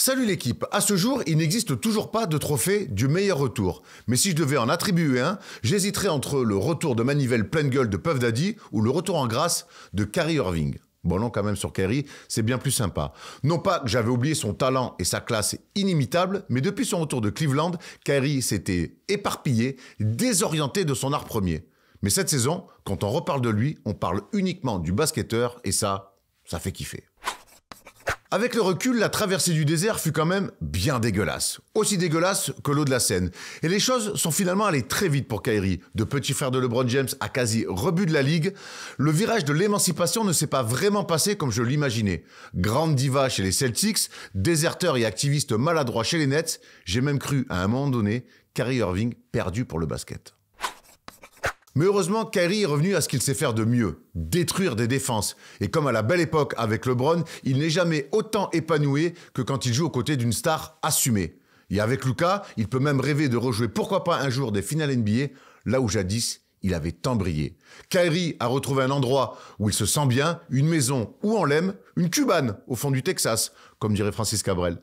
Salut l'équipe, à ce jour, il n'existe toujours pas de trophée du meilleur retour. Mais si je devais en attribuer un, j'hésiterais entre le retour de manivelle pleine gueule de Puff Daddy ou le retour en grâce de Kyrie Irving. Bon non, quand même sur Kyrie, c'est bien plus sympa. Non pas que j'avais oublié son talent et sa classe inimitable, mais depuis son retour de Cleveland, Kyrie s'était éparpillé, désorienté de son art premier. Mais cette saison, quand on reparle de lui, on parle uniquement du basketteur et ça fait kiffer. Avec le recul, la traversée du désert fut quand même bien dégueulasse. Aussi dégueulasse que l'eau de la Seine. Et les choses sont finalement allées très vite pour Kyrie. De petit frère de LeBron James à quasi rebut de la ligue, le virage de l'émancipation ne s'est pas vraiment passé comme je l'imaginais. Grande diva chez les Celtics, déserteur et activiste maladroit chez les Nets, j'ai même cru à un moment donné Kyrie Irving perdu pour le basket. Mais heureusement, Kyrie est revenu à ce qu'il sait faire de mieux, détruire des défenses. Et comme à la belle époque avec LeBron, il n'est jamais autant épanoui que quand il joue aux côtés d'une star assumée. Et avec Luka, il peut même rêver de rejouer pourquoi pas un jour des finales NBA, là où jadis, il avait tant brillé. Kyrie a retrouvé un endroit où il se sent bien, une maison où on l'aime, une cubane au fond du Texas, comme dirait Francis Cabrel.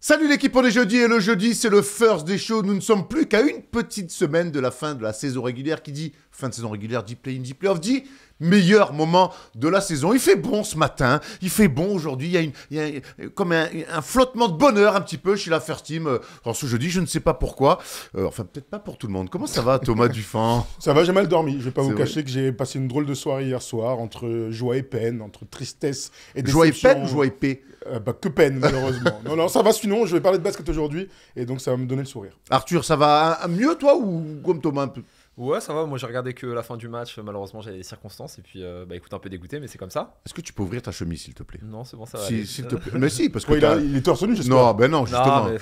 Salut l'équipe, on est jeudi et le jeudi c'est le first des shows. Nous ne sommes plus qu'à une petite semaine de la fin de la saison régulière. Qui dit fin de saison régulière dit play-in, dit play-off, dit meilleur moment de la saison. Il fait bon ce matin, il fait bon aujourd'hui, il y a comme un flottement de bonheur un petit peu chez la first team. Alors ce jeudi, je ne sais pas pourquoi, enfin peut-être pas pour tout le monde. Comment ça va Thomas Dufan? Ça va, j'ai mal dormi. Je vais pas vous cacher que j'ai passé une drôle de soirée hier soir, entre joie et peine, entre tristesse et déception. Joie et peine ou joie et paix? Que peine, malheureusement. Non, ça va, sinon, je vais parler de basket aujourd'hui, et donc ça va me donner le sourire. Arthur, ça va mieux toi ou comme Thomas un peu? Ouais, ça va. Moi, j'ai regardé que la fin du match. Malheureusement, j'avais des circonstances. Et puis, écoute, un peu dégoûté, mais c'est comme ça. Est-ce que tu peux ouvrir ta chemise, s'il te plaît? Non, c'est bon, ça va. S'il te plaît. Mais si, parce que il est torse nu, j'espère. Non, ben non, justement. Non, mais...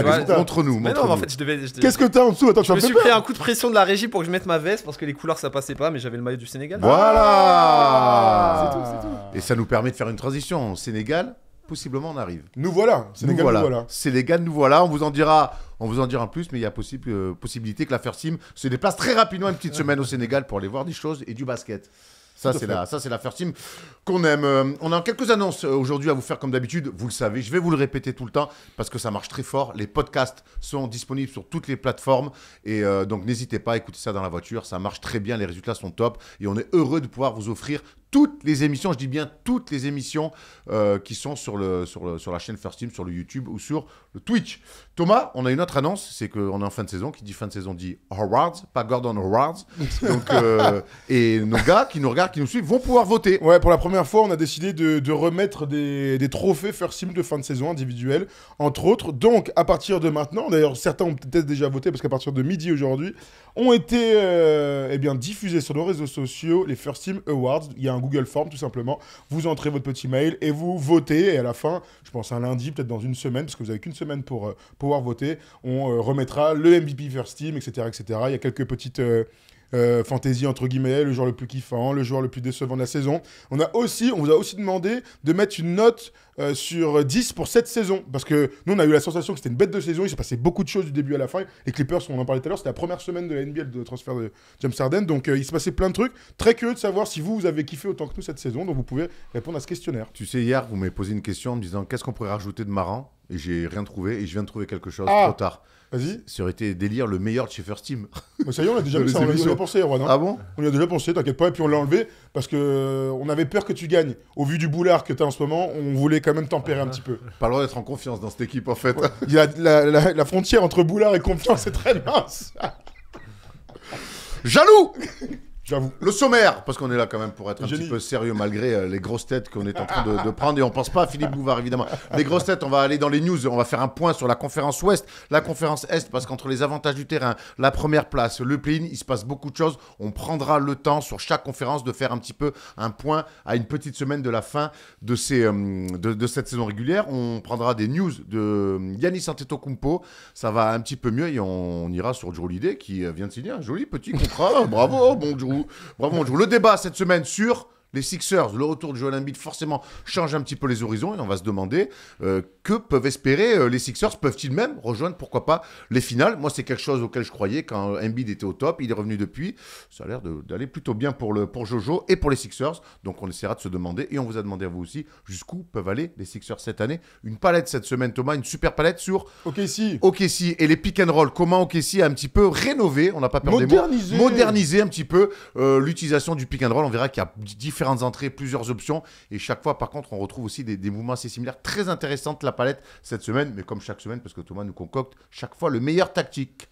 Montre-nous, mais montre-nous. non, mais en fait, je devais... Qu'est-ce que t'as en dessous? Attends, je me suis pris un coup de pression de la régie pour que je mette ma veste parce que les couleurs ça passait pas, mais j'avais le maillot du Sénégal. Voilà. C'est tout. Et ça nous permet de faire une transition. Au Sénégal, possiblement on arrive. Nous voilà. Sénégal, nous voilà. Sénégal, nous voilà. On vous en dira plus, mais il y a possibilité que la First Team se déplace très rapidement une petite semaine au Sénégal pour aller voir des choses et du basket. Ça, c'est la First Team qu'on aime. On a quelques annonces aujourd'hui à vous faire comme d'habitude. Vous le savez, je vais vous le répéter tout le temps parce que ça marche très fort. Les podcasts sont disponibles sur toutes les plateformes. Et donc, n'hésitez pas à écouter ça dans la voiture. Ça marche très bien, les résultats sont top. Et on est heureux de pouvoir vous offrir toutes les émissions, je dis bien toutes les émissions qui sont sur la chaîne First Team, sur le YouTube ou sur le Twitch. Thomas, on a une autre annonce, c'est qu'on est en fin de saison. Qui dit fin de saison dit Awards, pas Gordon Awards. Donc, et nos gars qui nous regardent, qui nous suivent, vont pouvoir voter. Ouais, pour la première fois, on a décidé de remettre des trophées First Team de fin de saison individuels, entre autres. Donc, à partir de maintenant, d'ailleurs, certains ont peut-être déjà voté parce qu'à partir de midi aujourd'hui, ont été diffusés sur nos réseaux sociaux les First Team Awards. Il y a un Google Form tout simplement. Vous entrez votre petit mail et vous votez. Et à la fin, je pense un lundi, peut-être dans une semaine, parce que vous avez qu'une semaine pour pouvoir voter, on remettra le MVP First Team, etc., etc. Il y a quelques petites fantaisie entre guillemets, le joueur le plus kiffant, le joueur le plus décevant de la saison. On vous a aussi demandé de mettre une note sur 10 pour cette saison, parce que nous on a eu la sensation que c'était une bête de saison, il s'est passé beaucoup de choses du début à la fin. Les Clippers, on en parlait tout à l'heure, c'était la première semaine de la NBA de transfert de James Harden, donc il s'est passé plein de trucs. Très curieux de savoir si vous avez kiffé autant que nous cette saison, donc vous pouvez répondre à ce questionnaire. Tu sais, hier vous m'avez posé une question en me disant qu'est-ce qu'on pourrait rajouter de marrant, et j'ai rien trouvé, et je viens de trouver quelque chose trop tard. Vas-y. Ça aurait été délire le meilleur de chez First Team. Mais ça y est, on a déjà pensé, Erwan. Hein. Ah bon? On y a déjà pensé, t'inquiète pas, et puis on l'a enlevé parce que on avait peur que tu gagnes. Au vu du boulard que t'as en ce moment, on voulait quand même tempérer un petit peu. Pas le droit d'être en confiance dans cette équipe en fait. Ouais. La frontière entre boulard et confiance est très mince. Jaloux. J'avoue. Le sommaire, parce qu'on est là quand même pour être un petit peu sérieux malgré les grosses têtes qu'on est en train de prendre, et on pense pas à Philippe Bouvard évidemment. Les grosses têtes, on va aller dans les news, on va faire un point sur la conférence Ouest, la conférence Est, parce qu'entre les avantages du terrain, la première place, le play-in, il se passe beaucoup de choses. On prendra le temps sur chaque conférence de faire un petit peu un point à une petite semaine de la fin de cette saison régulière. On prendra des news de Giannis Antetokounmpo, ça va un petit peu mieux, et on ira sur Jrue Holiday qui vient de signer un joli petit contrat. Bravo, bon Jrue. Bravo, on joue le débat cette semaine sur les Sixers, le retour de Joel Embiid, forcément, change un petit peu les horizons et on va se demander que peuvent espérer les Sixers. Peuvent-ils même rejoindre, pourquoi pas, les finales? Moi, c'est quelque chose auquel je croyais quand Embiid était au top. Il est revenu depuis. Ça a l'air d'aller plutôt bien pour Jojo et pour les Sixers. Donc, on essaiera de se demander, et on vous a demandé à vous aussi, jusqu'où peuvent aller les Sixers cette année. Une palette cette semaine, Thomas, une super palette sur OKC et les pick and roll. Comment OKC a un petit peu rénové, on n'a pas peur des mots, modernisé un petit peu l'utilisation du pick and roll. On verra qu'il y a différentes entrées, plusieurs options. Et chaque fois, par contre, on retrouve aussi des mouvements assez similaires. Très intéressante la palette cette semaine, mais comme chaque semaine, parce que Thomas nous concocte chaque fois le meilleur tactique.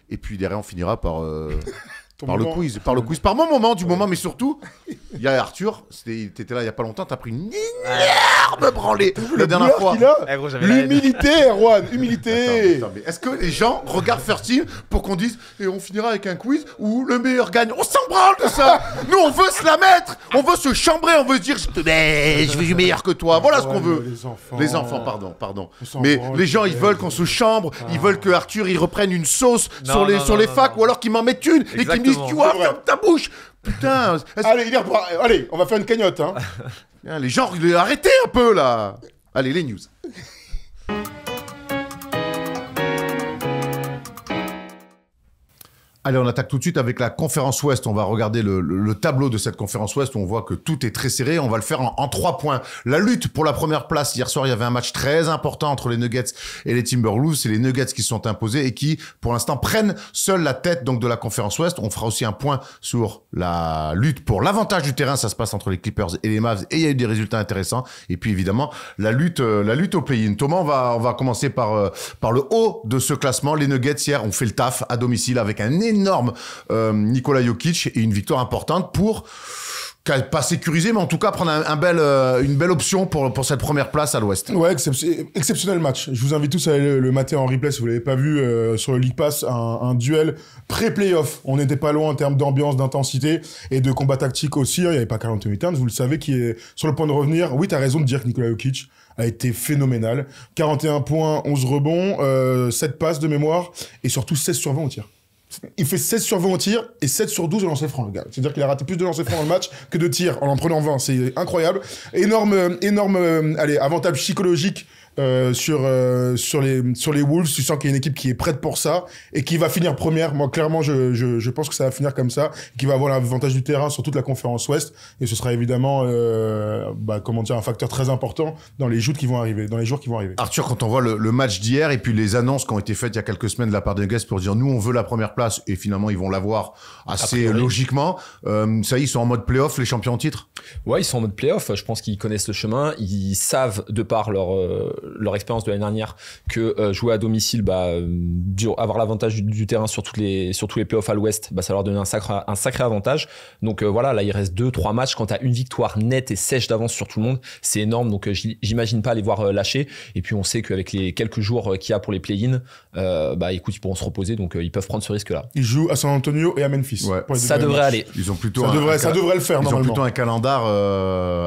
Et puis derrière, on finira par le quiz, par mon moment du moment, mais surtout, il y a Arthur, t'étais là il y a pas longtemps, t'as pris une énorme branlée la dernière fois. L'humilité, Erwan, humilité. Attends, mais est-ce que les gens regardent First Team pour qu'on dise et on finira avec un quiz où le meilleur gagne? On s'en branle de ça. Nous, on veut se la mettre, on veut se chambrer, on veut se dire je suis meilleur que toi. Voilà ce qu'on veut. Les enfants, pardon. Mais les gens, ils veulent qu'on se chambre, ils veulent que Arthur il reprenne une sauce sur les facs, ou alors qu'ils m'en mettent une et qu'ils me disent tu vois, ferme ta bouche. Putain. Allez, on va faire une cagnotte. Hein. Les gens, arrêtez un peu là. Allez, les news. Allez, on attaque tout de suite avec la conférence Ouest. On va regarder le tableau de cette conférence Ouest où on voit que tout est très serré. On va le faire en 3 points. La lutte pour la première place. Hier soir, il y avait un match très important entre les Nuggets et les Timberwolves. C'est les Nuggets qui se sont imposés et qui, pour l'instant, prennent seuls la tête donc de la conférence Ouest. On fera aussi un point sur la lutte pour l'avantage du terrain. Ça se passe entre les Clippers et les Mavs et il y a eu des résultats intéressants. Et puis, évidemment, la lutte au play-in. Thomas, on va commencer par le haut de ce classement. Les Nuggets, hier, ont fait le taf à domicile avec un énorme Nikola Jokic et une victoire importante pour pas sécuriser, mais en tout cas prendre une belle option pour cette première place à l'Ouest. Ouais, exceptionnel match. Je vous invite tous à aller le mater en replay si vous l'avez pas vu sur le League Pass, un duel pré-playoff. On n'était pas loin en termes d'ambiance, d'intensité et de combat tactique aussi. Il n'y avait pas Karl Anthony Towns, vous le savez, qui est sur le point de revenir. Oui, tu as raison de dire que Nikola Jokic a été phénoménal. 41 points, 11 rebonds, 7 passes de mémoire et surtout 16 sur 20 au tir. Il fait 16 sur 20 au tir et 7 sur 12 au lancer franc, le gars. C'est-à-dire qu'il a raté plus de lancer franc dans le match que de tirs en prenant 20. C'est incroyable. Énorme avantage psychologique sur les Wolves. Tu sens qu'il y a une équipe qui est prête pour ça et qui va finir première. Moi, clairement, je pense que ça va finir comme ça, qui va avoir l'avantage du terrain sur toute la conférence Ouest et ce sera évidemment un facteur très important dans les jours qui vont arriver. Arthur, quand on voit le match d'hier et puis les annonces qui ont été faites il y a quelques semaines de la part des Nuggets pour dire nous on veut la première place et finalement ils vont l'avoir assez logiquement, ça y est, ils sont en mode playoff, les champions en titre. Ouais, ils sont en mode playoff. Je pense qu'ils connaissent le chemin, ils savent de par leur expérience de l'année dernière que jouer à domicile, avoir l'avantage du terrain sur tous les playoffs à l'Ouest, ça leur donne un sacré avantage. Donc voilà, là il reste 2-3 matchs. Quand tu as une victoire nette et sèche d'avance sur tout le monde, c'est énorme. Donc j'imagine pas les voir lâcher. Et puis on sait qu'avec les quelques jours qu'il y a pour les play-in, écoute, ils pourront se reposer. Donc ils peuvent prendre ce risque-là. Ils jouent à San Antonio et à Memphis. Ouais. Ça devrait aller. Ils ont plutôt ça devrait le faire normalement. Ils ont plutôt un calendar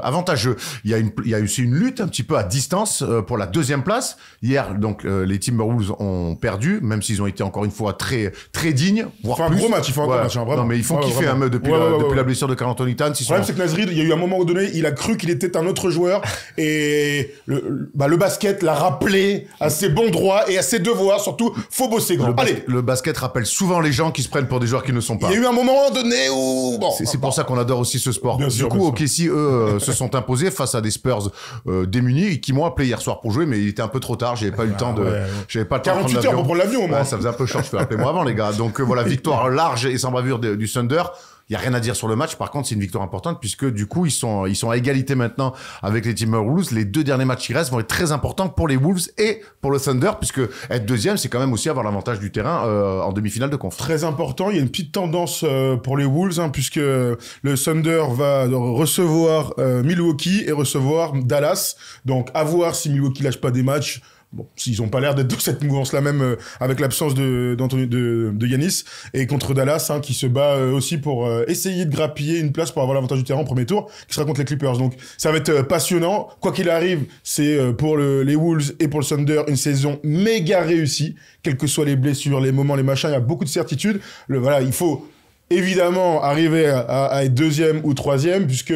avantageux. Il y a aussi une lutte un petit peu à distance pour la deuxième place. Hier, donc, les Timberwolves ont perdu, même s'ils ont été encore une fois très, très dignes, voire plus. Un gros match, vraiment. Non, mais ils font kiffer un peu depuis la blessure de Karl Anthony Towns. Le problème, c'est que Nasrid, il y a eu un moment donné, il a cru qu'il était un autre joueur et le basket l'a rappelé à ses bons droits et à ses devoirs, surtout, faut bosser grand. Le basket rappelle souvent les gens qui se prennent pour des joueurs qui ne sont pas. Il y a eu un moment donné où... C'est pour ça qu'on adore aussi ce sport. Bien sûr, OKC, eux, se sont imposés face à des Spurs démunis et qui m'ont appelé hier soir pour jouer, mais il était un peu trop tard, j'avais pas eu le temps de... J'avais pas le temps de 48 heures pour prendre l'avion, moi. Ouais, ça faisait un peu short, je fais appelez-moi avant, les gars. Donc voilà, victoire large et sans bavure du Thunder. Il y a rien à dire sur le match. Par contre, c'est une victoire importante puisque du coup, ils sont à égalité maintenant avec les Timberwolves. Les 2 derniers matchs qui restent vont être très importants pour les Wolves et pour le Thunder puisque être deuxième, c'est quand même aussi avoir l'avantage du terrain en demi-finale de conf. Très important. Il y a une petite tendance pour les Wolves puisque le Thunder va recevoir Milwaukee et recevoir Dallas. Donc, à voir si Milwaukee lâche pas des matchs. Bon, s'ils ont pas l'air d'être dans cette mouvance-là même avec l'absence de Giannis et contre Dallas qui se bat aussi pour essayer de grappiller une place pour avoir l'avantage du terrain en premier tour qui sera contre les Clippers. Donc ça va être passionnant. Quoi qu'il arrive, c'est pour les Wolves et pour le Thunder une saison méga réussie, quelles que soient les blessures, les moments, les machins, il y a beaucoup de certitudes. Il faut évidemment arriver à être deuxième ou troisième, puisque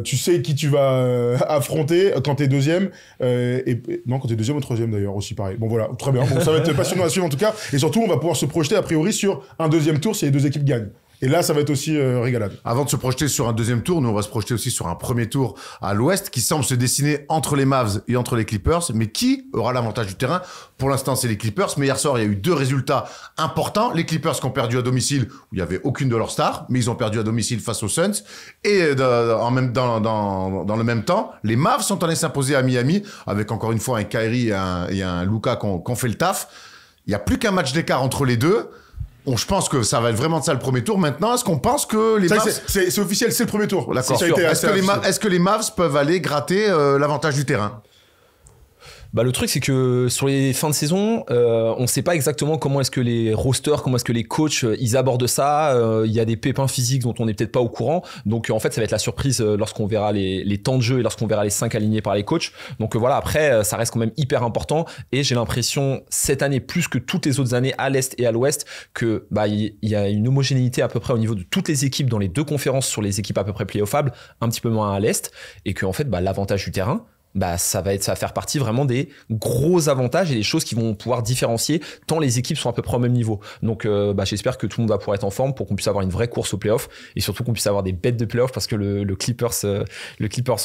tu sais qui tu vas affronter quand t'es deuxième, non, quand t'es deuxième ou troisième d'ailleurs, aussi pareil. Bon voilà, très bien, bon, ça va être passionnant à suivre en tout cas, et surtout on va pouvoir se projeter a priori sur un deuxième tour si les deux équipes gagnent. Et là, ça va être aussi régalade. Avant de se projeter sur un deuxième tour, nous, on va se projeter aussi sur un premier tour à l'ouest qui semble se dessiner entre les Mavs et entre les Clippers. Mais qui aura l'avantage du terrain? Pour l'instant, c'est les Clippers. Mais hier soir, il y a eu 2 résultats importants. Les Clippers qui ont perdu à domicile, où il n'y avait aucune de leurs stars, mais ils ont perdu à domicile face aux Suns. Et dans le même temps, les Mavs sont allés s'imposer à Miami, avec encore une fois un Kyrie et un Luka qui ont fait le taf. Il n'y a plus qu'un match d'écart entre les deux. Je pense que ça va être vraiment de ça le premier tour. Maintenant, est-ce qu'on pense que les Mavs... C'est officiel, c'est le premier tour. D'accord. Est-ce que les Mavs peuvent aller gratter l'avantage du terrain? Bah, le truc, c'est que sur les fins de saison, on ne sait pas exactement comment est-ce que les rosters, comment est-ce que les coachs, ils abordent ça. Il y a des pépins physiques dont on n'est peut-être pas au courant. Donc, en fait, ça va être la surprise lorsqu'on verra les temps de jeu et lorsqu'on verra les 5 alignés par les coachs. Donc, voilà, après, ça reste quand même hyper important. Et j'ai l'impression, cette année, plus que toutes les autres années, à l'Est et à l'Ouest, que il y a une homogénéité à peu près au niveau de toutes les équipes dans les 2 conférences sur les équipes à peu près playoffables, un petit peu moins à l'Est. Et que, en fait, l'avantage du terrain, ça va faire partie vraiment des gros avantages et des choses qui vont pouvoir différencier tant les équipes sont à peu près au même niveau. Donc j'espère que tout le monde va pouvoir être en forme pour qu'on puisse avoir une vraie course au playoff et surtout qu'on puisse avoir des bêtes de playoff parce que le Clippers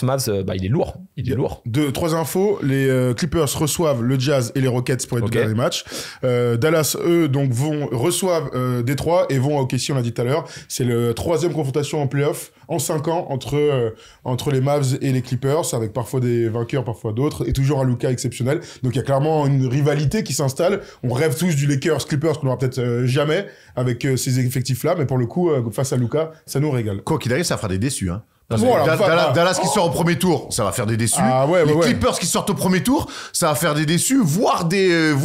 Mavs il est lourd. Il est lourd. 3 infos, les Clippers reçoivent le Jazz et les Rockets pour les 2 derniers matchs. Dallas, eux, donc reçoivent Détroit et vont à OKC, on l'a dit tout à l'heure. C'est la 3e confrontation en playoff en 5 ans entre les Mavs et les Clippers, avec parfois des vainqueurs, parfois d'autres, et toujours un Luka exceptionnel. Donc il y a clairement une rivalité qui s'installe. On rêve tous du Lakers-Clippers qu'on n'aura peut-être jamais avec ces effectifs-là, mais pour le coup, face à Luka, ça nous régale. Quoi qu'il arrive, ça fera des déçus, hein. Dallas qui sort au premier tour, ça va faire des déçus. Les Clippers qui sortent au premier tour, ça va faire des déçus, voire des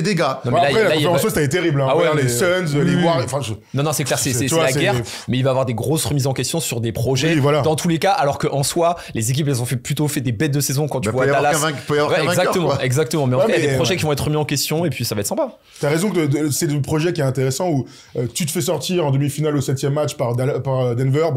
dégâts. Non, mais après, la conférence ça a été terrible. Hein. Les Suns, les Warriors... Non, c'est clair, c'est la guerre. Mais il va y avoir des grosses remises en question sur des projets. Dans tous les cas, alors qu'en soi, les équipes, elles ont plutôt fait des bêtes de saison quand tu vois Dallas. Exactement. Mais en fait, il y a des projets qui vont être remis en question et puis ça va être sympa. T'as raison que c'est le projet qui est intéressant où tu te fais sortir en demi-finale au 7e match par Denver.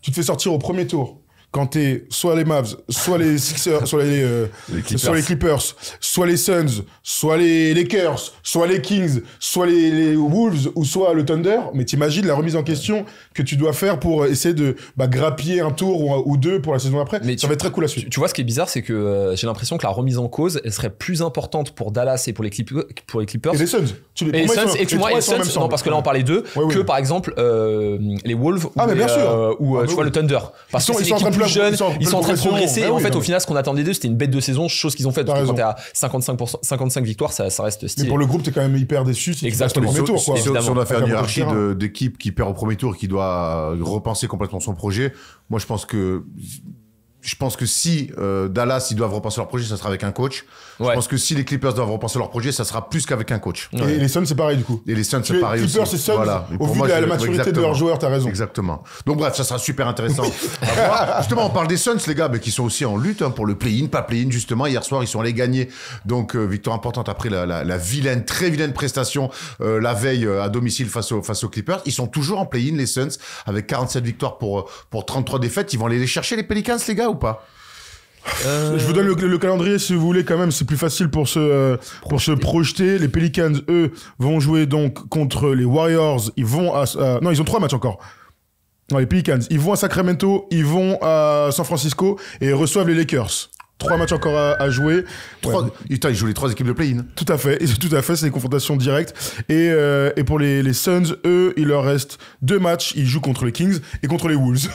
Tu te fais sortir au premier tour quand t'es soit les Mavs, soit les Sixers, soit les Clippers, soit les Suns, soit les Lakers, soit les Kings, soit les Wolves ou soit le Thunder. Mais t'imagines la remise en question que tu dois faire pour essayer de grappiller un tour ou 2 pour la saison après. Ça va être très cool à suivre. Tu vois, ce qui est bizarre, c'est que j'ai l'impression que la remise en cause, elle serait plus importante pour Dallas et pour les Clippers. Et les Suns. Les Suns, non, parce que là on parlait d'eux, que par exemple les Wolves ou tu vois le Thunder. Parce que c'est une équipe plus jeune, ils sont en train de progresser. En fait, au final, ce qu'on attendait d'eux, c'était une bête de saison, chose qu'ils ont fait. Quand t'es à 55 victoires, ça reste stylé. Mais pour le groupe, t'es quand même hyper déçu si tu passes au premier tour. Si on doit faire une hiérarchie d'équipes qui perd au premier tour et qui doit repenser complètement son projet, moi je pense que si Dallas, ils doivent repenser leur projet, ça sera avec un coach. Je pense que si les Clippers doivent repenser leur projet, ça sera plus qu'avec un coach. Et les Suns, c'est pareil du coup. Et les Suns, c'est pareil aussi. Clippers et Suns, au vu de la maturité de leurs joueurs, t'as raison. Exactement. Donc bref, ça sera super intéressant. Justement, on parle des Suns, les gars, qui sont aussi en lutte pour le play-in, pas play-in, justement. Hier soir, ils sont allés gagner. Donc, victoire importante après la très vilaine prestation la veille à domicile face aux Clippers. Ils sont toujours en play-in, les Suns, avec 47 victoires pour 33 défaites. Ils vont aller les chercher, les Pelicans, les gars, ou pas? Je vous donne le calendrier si vous voulez quand même, c'est plus facile pour se projeter. Les Pelicans, eux, vont jouer donc contre les Warriors. Ils vont non, ils ont 3 matchs encore. Non, les Pelicans, ils vont à Sacramento, ils vont à San Francisco et ils reçoivent les Lakers. 3 matchs encore à jouer. Ils jouent les 3 équipes de play-in. Tout à fait, c'est des confrontations directes. Et pour les Suns, eux, il leur reste 2 matchs. Ils jouent contre les Kings et contre les Wolves.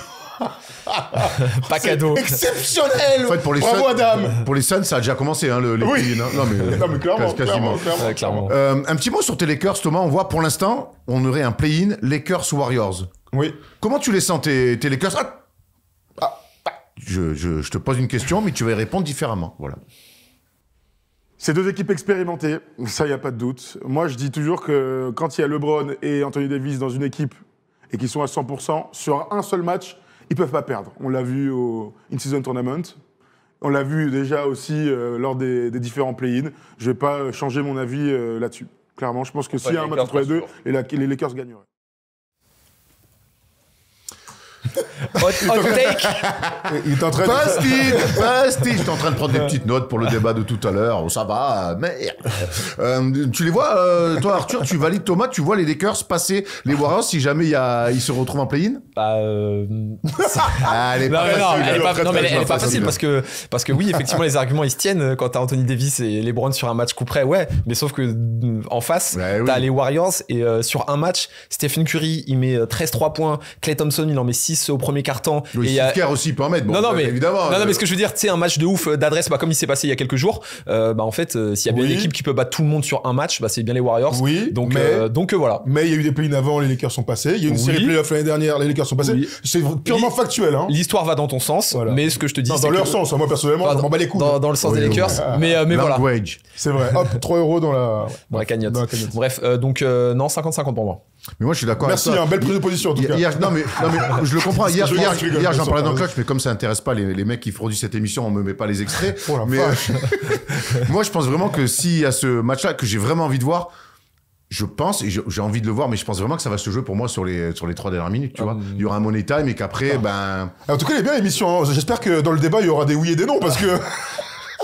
Pas cadeau. Exceptionnel. En fait, Bravo Adam. Pour les Suns, ça a déjà commencé, hein, les play-in. Non, mais clairement. Un petit mot sur tes Lakers, Thomas. On voit pour l'instant, on aurait un play-in Lakers-Warriors. Oui. Comment tu les sens, tes Lakers? Je te pose une question, mais tu vas y répondre différemment. Voilà. C'est 2 équipes expérimentées, ça, il n'y a pas de doute. Moi, je dis toujours que quand il y a LeBron et Anthony Davis dans une équipe et qu'ils sont à 100%, sur un seul match, ils ne peuvent pas perdre. On l'a vu au In-Season Tournament. On l'a vu déjà aussi lors des différents play-in. Je ne vais pas changer mon avis là-dessus. Clairement, je pense que s'il y a un match entre les deux, les Lakers gagneraient. Hot take. Il est en train de... Bastide. J'étais en train de prendre des petites notes pour le débat de tout à l'heure. Oh, ça va, merde. Tu les vois, toi, Arthur, tu valides Thomas, tu vois les Lakers passer les Warriors si jamais ils se retrouvent en play-in? Elle est pas facile parce que oui, effectivement, les arguments ils se tiennent quand t'as Anthony Davis et LeBron sur un match coup près, ouais, mais sauf que en face, t'as les Warriors et sur un match, Stephen Curry il met 13-3 points, Klay Thompson il en met 6 au premier quart-temps. Oui, Steve Kerr aussi peut en mettre. Bon, mais évidemment. Non, mais ce que je veux dire, tu sais, un match de ouf d'adresse, comme il s'est passé il y a quelques jours, en fait, s'il y a bien une équipe qui peut battre tout le monde sur un match, c'est bien les Warriors. Oui, donc voilà. Mais il y a eu des play-in avant, les Lakers sont passés. Il y a eu une série de playoffs l'année dernière, les Lakers sont passés. Oui. C'est purement factuel. Hein. L'histoire va dans ton sens, mais ce que je te dis, c'est dans leur sens. Moi, personnellement, je m'en bats les couilles. Dans le sens des Lakers, mais voilà. C'est vrai. Hop, 3 € dans la cagnotte. Bref, donc non, 50-50 pour moi. Mais moi, je suis d'accord. Merci, belle prise de position en tout cas. Non, mais je le comprends. Hier, j'en parlais dans le clutch, mais comme ça intéresse pas les mecs qui produisent cette émission, on me met pas les extraits. Mais moi, je pense vraiment que s'il y a ce match-là que j'ai vraiment envie de voir, je pense, et j'ai envie de le voir, mais je pense vraiment que ça va se jouer pour moi sur les 3 dernières minutes, tu vois. Il y aura un money time et qu'après, En tout cas, elle est bien l'émission. Hein. J'espère que dans le débat, il y aura des oui et des non, parce que...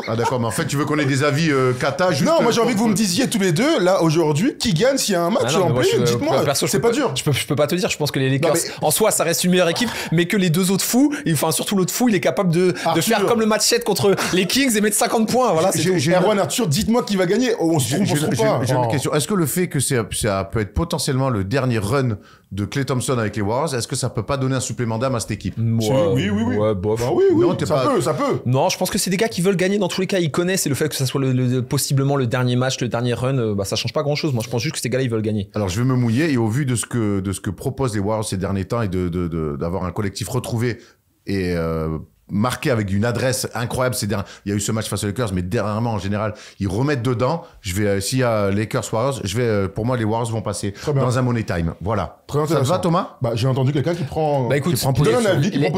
Ah d'accord, mais en fait tu veux qu'on ait des avis cata juste... Non, moi j'ai envie que vous me disiez tous les deux, là aujourd'hui, qui gagne s'il y a un match en play, dites-moi, c'est pas dur. Je peux pas te dire, je pense que les Lakers, en soi ça reste une meilleure équipe, mais que les deux autres fous, surtout l'autre fou, il est capable de faire comme le match 7 contre les Kings et mettre 50 points, voilà, c'est tout. Erwan, Arthur, dites-moi qui va gagner, on se trompe pas. J'ai une question, est-ce que le fait que ça peut être potentiellement le dernier run de Klay Thompson avec les Warriors, est-ce que ça peut pas donner un supplément d'âme à cette équipe? Oui. Ouais, bof. Oui, non, ça peut. Non, je pense que c'est des gars qui veulent gagner dans tous les cas, ils connaissent, et le fait que ça soit possiblement le dernier match, le dernier run, ça change pas grand chose. Moi, je pense juste que ces gars-là, ils veulent gagner. Alors, je vais me mouiller, et au vu de ce que proposent les Warriors ces derniers temps et d'avoir un collectif retrouvé et marqué avec une adresse incroyable. Il y a eu ce match face aux Lakers, mais dernièrement, en général, ils remettent dedans. S'il y a Lakers-Warriors, pour moi, les Warriors vont passer dans un money time. Voilà. Très ça te va, Thomas? J'ai entendu quelqu'un qui prend... écoute,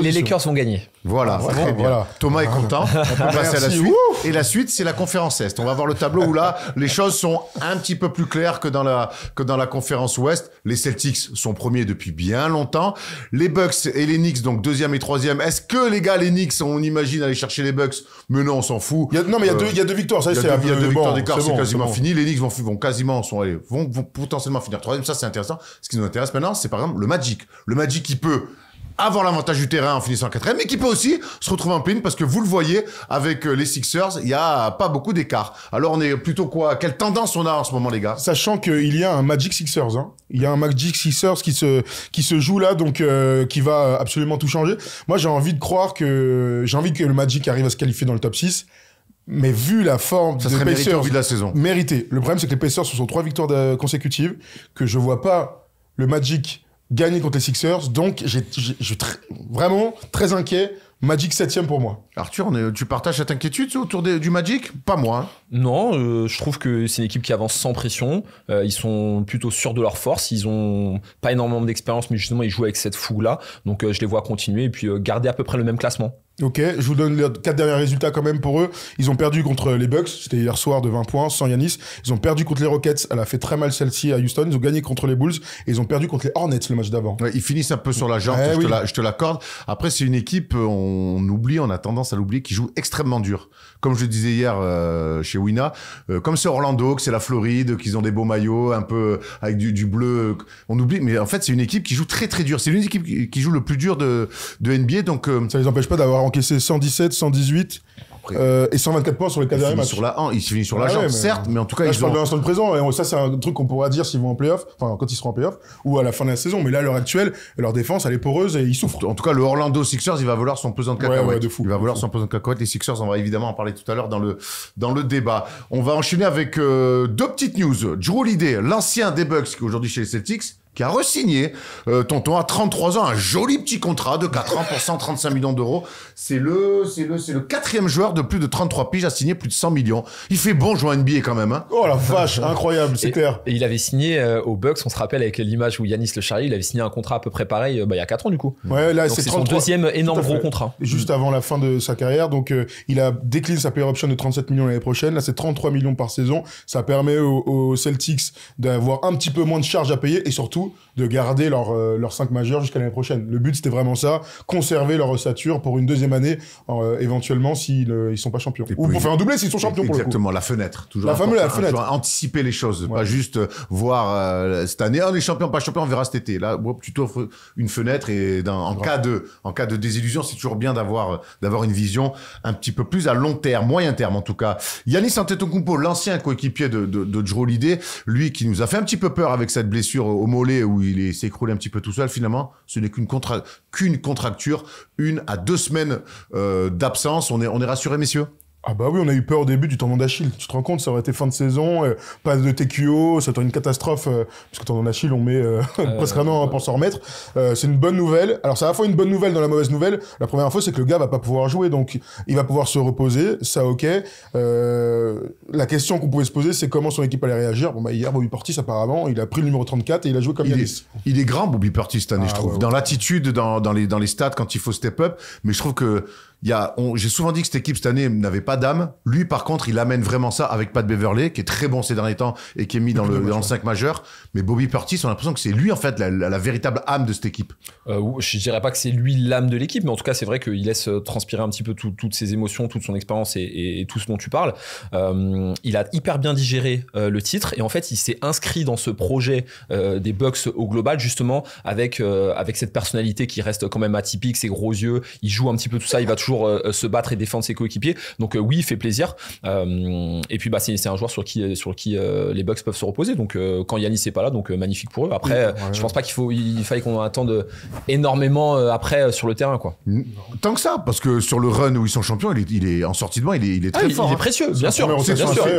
les Lakers vont gagner. Voilà, très bien. Voilà. Thomas est content. On peut passer à la suite. Et la suite, c'est la conférence Est. On va voir le tableau où là, les choses sont un petit peu plus claires que dans la conférence Ouest. Les Celtics sont premiers depuis bien longtemps. Les Bucks et les Knicks, donc deuxième et troisième. Est-ce que les gars, les Knicks, on imagine aller chercher les Bucks? Mais non, on s'en fout. Il y a deux victoires. Ça, il y a deux victoires d'écart, c'est quasiment fini. Les Knicks vont potentiellement finir troisième. Ça, c'est intéressant. Ce qui nous intéresse maintenant, c'est par exemple le Magic. Le Magic qui peut avoir l'avantage du terrain en finissant quatrième, mais qui peut aussi se retrouver en play-in parce que vous le voyez avec les Sixers, il y a pas beaucoup d'écart. Alors on est plutôt quoi? Quelle tendance on a en ce moment, les gars? Sachant qu'il y a un Magic Sixers, hein. Il y a un Magic Sixers qui se joue là, donc qui va absolument tout changer. Moi, j'ai envie que le Magic arrive à se qualifier dans le top 6. Mais vu la forme des Pacers, de la saison. Mérité. Le problème, c'est que les Pacers sont sur 3 victoires consécutives, que je vois pas le Magic gagner contre les Sixers, donc je suis vraiment très inquiet. Magic 7ème pour moi. Arthur, tu partages cette inquiétude autour du Magic? Pas moi. Hein. Non, je trouve que c'est une équipe qui avance sans pression. Ils sont plutôt sûrs de leur force. Ils ont pas énormément d'expérience, mais justement, ils jouent avec cette fougue-là. Donc, je les vois continuer et puis garder à peu près le même classement. Ok, je vous donne les 4 derniers résultats quand même pour eux. Ils ont perdu contre les Bucks, c'était hier soir de 20 points, sans Giannis. Ils ont perdu contre les Rockets, elle a fait très mal celle-ci à Houston. Ils ont gagné contre les Bulls et ils ont perdu contre les Hornets le match d'avant. Ouais, ils finissent un peu sur la jambe, je te l'accorde. Après, c'est une équipe, on a tendance à l'oublier, qui joue extrêmement dur. Comme je le disais hier chez Wina, comme c'est Orlando, que c'est la Floride, qu'ils ont des beaux maillots, un peu avec du bleu, on oublie. Mais en fait, c'est une équipe qui joue très très dur. C'est une équipe qui joue le plus dur de NBA, donc ça les empêche pas d'avoir encaissé 117, 118 et 124 points sur les 4 derniers matchs. Ils finissent sur la jambe, certes, mais en tout cas, je parle de l'instant présent, et ça, c'est un truc qu'on pourra dire s'ils vont en playoff, enfin, quand ils seront en playoff, ou à la fin de la saison. Mais là, à l'heure actuelle, leur défense, elle est poreuse et ils souffrent. En tout cas, le Orlando Sixers, il va valoir son pesant de cacahuètes. Ouais, de fou. Il va valoir son pesant de cacahuètes. Les Sixers, on va évidemment en parler tout à l'heure dans le débat. On va enchaîner avec 2 petites news. Drew Holiday, l'ancien des Bucks, qui est aujourd'hui chez les Celtics, qui a re-signé, tonton, à 33 ans, un joli petit contrat de 4 ans pour 135 millions d'euros. C'est le 4e joueur de plus de 33 piges à signer plus de 100 millions. Il fait bon jouer en NBA quand même, hein. Oh la vache, incroyable, c'est clair. Et il avait signé aux Bucks, on se rappelle avec l'image où Giannis le charrie, il avait signé un contrat à peu près pareil, il y a 4 ans du coup. Ouais, là, donc c'est son 2e énorme gros contrat. Juste avant la fin de sa carrière, donc il a décliné sa player option de 37 millions l'année prochaine. Là, c'est 33 millions par saison. Ça permet aux Celtics d'avoir un petit peu moins de charges à payer et surtout surtout de garder leurs 5 majeurs jusqu'à l'année prochaine. Le but, c'était vraiment ça, conserver leur ossature pour une deuxième année, éventuellement, s'ils ne sont pas champions. Ou pour faire un doublé s'ils sont champions, pour le coup. Exactement, la fenêtre. Toujours la fameuse fenêtre. Toujours anticiper les choses, pas juste voir cette année, on est champion, pas champion, on verra cet été. Là, tu t'offres une fenêtre et en cas de désillusion, c'est toujours bien d'avoir une vision un petit peu plus à long terme, moyen terme en tout cas. Giannis Antetokounmpo, l'ancien coéquipier de Jrue Holiday, lui qui nous a fait un petit peu peur avec cette blessure au mollet où il s'est écroulé un petit peu tout seul, finalement, ce n'est qu'une contracture, 1 à 2 semaines d'absence. On est rassurés, messieurs? Ah bah oui, on a eu peur au début du tendon d'Achille. Tu te rends compte, ça aurait été fin de saison, pas de TQO, ça aurait été une catastrophe, parce que tendon d'Achille, on met presque un an pour s'en remettre. C'est une bonne nouvelle. Alors c'est à la fois une bonne nouvelle dans la mauvaise nouvelle. La première info, c'est que le gars va pas pouvoir jouer, donc il va pouvoir se reposer, ça ok. La question qu'on pouvait se poser, c'est comment son équipe allait réagir. Bon bah hier, Bobby Portis apparemment, il a pris le numéro 34 et il a joué comme Giannis. Il est grand, Bobby Portis, cette année, je trouve. Ouais. Dans l'attitude, dans les stats, quand il faut step up, mais je trouve que j'ai souvent dit que cette équipe cette année n'avait pas d'âme. Lui, par contre, il amène vraiment ça avec Pat Beverley, qui est très bon ces derniers temps et qui est mis dans le 5 majeur. Mais Bobby Portis, on a l'impression que c'est lui, en fait, la véritable âme de cette équipe. Je dirais pas que c'est lui l'âme de l'équipe, mais en tout cas, c'est vrai qu'il laisse transpirer un petit peu toutes ses émotions, toute son expérience et tout ce dont tu parles. Il a hyper bien digéré le titre et en fait, il s'est inscrit dans ce projet des Bucks au global, justement, avec cette personnalité qui reste quand même atypique, ses gros yeux. Il joue un petit peu tout ça, il va toujours se battre et défendre ses coéquipiers, donc oui, il fait plaisir, et puis c'est un joueur sur qui les Bucks peuvent se reposer, donc quand Giannis n'est pas là, donc magnifique pour eux. Après, je pense pas il faille qu'on attende énormément après sur le terrain, quoi. Tant que ça, parce que sur le run où ils sont champions, il est en sortie de banc, il est très fort. Il est précieux, bien sûr.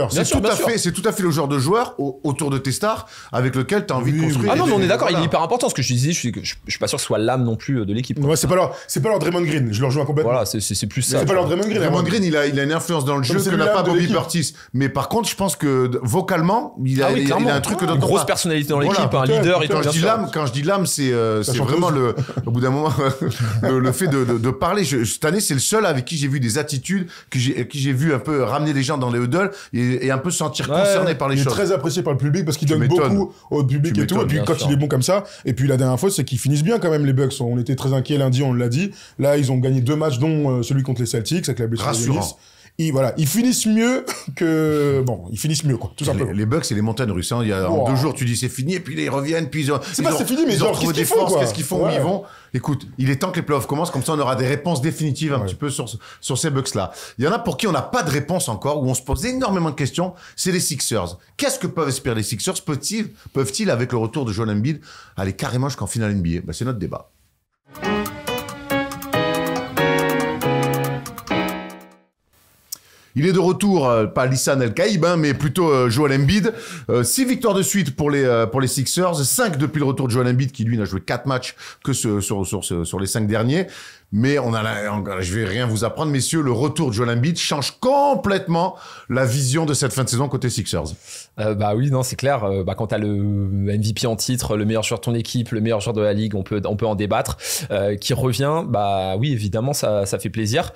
C'est tout à fait le genre de joueur autour de tes stars avec lequel tu as envie de construire. Ah non, mais on est d'accord, il est hyper important. Ce que je disais, je suis pas sûr que ce soit l'âme non plus de l'équipe. Ouais, c'est pas leur Draymond Green, je le rejoins complètement. Voilà, c'est plus ça. C'est pas leur Draymond Green. Draymond Green, il a une influence dans le jeu que n'a pas Bobby Portis. Mais par contre, je pense que vocalement, il a un truc que d'autres. Une grosse personnalité dans l'équipe, un leader et tout. Quand je dis l'âme, c'est vraiment au bout d'un moment, le fait de parler. Cette année, c'est le seul avec qui j'ai vu des attitudes, qui j'ai vu un peu ramener les gens dans les huddles et un peu se sentir concerné par les choses. Il est très apprécié par le public parce qu'il donne beaucoup au public et tout. Et puis quand il est bon comme ça, et puis la dernière fois, c'est qu'ils finissent bien quand même, les Bucks. On était très inquiets lundi, on l'a dit. Là, ils ont gagné 2 matchs, dont celui contre les Celtics avec la blessure de Giannis. Ils finissent mieux ils finissent mieux, quoi, tout simplement. Les Bucks, c'est les montagnes russes, hein. En 2 jours, tu dis c'est fini, et puis ils reviennent, puis c'est fini, mais ils ont retrouvé des forces, qu'est-ce qu'ils font, où ils vont. Écoute, il est temps que les playoffs commencent, comme ça on aura des réponses définitives un petit peu sur ces Bucks-là. Il y en a pour qui on n'a pas de réponse encore, où on se pose énormément de questions, c'est les Sixers. Qu'est-ce que peuvent espérer les Sixers? Peuvent-ils, avec le retour de Joel Embiid, aller carrément jusqu'en finale NBA? C'est notre débat. Il est de retour, pas Lissan El Kaïb, mais plutôt Joel Embiid. 6 victoires de suite pour les Sixers, 5 depuis le retour de Joel Embiid, qui lui n'a joué 4 matchs que sur les 5 derniers. Mais je vais rien vous apprendre, messieurs, le retour de Joel Embiid change complètement la vision de cette fin de saison côté Sixers. Oui, non, c'est clair. Quand t'as le MVP en titre, le meilleur joueur de ton équipe, le meilleur joueur de la ligue, on peut en débattre, qui revient, oui, évidemment, ça fait plaisir.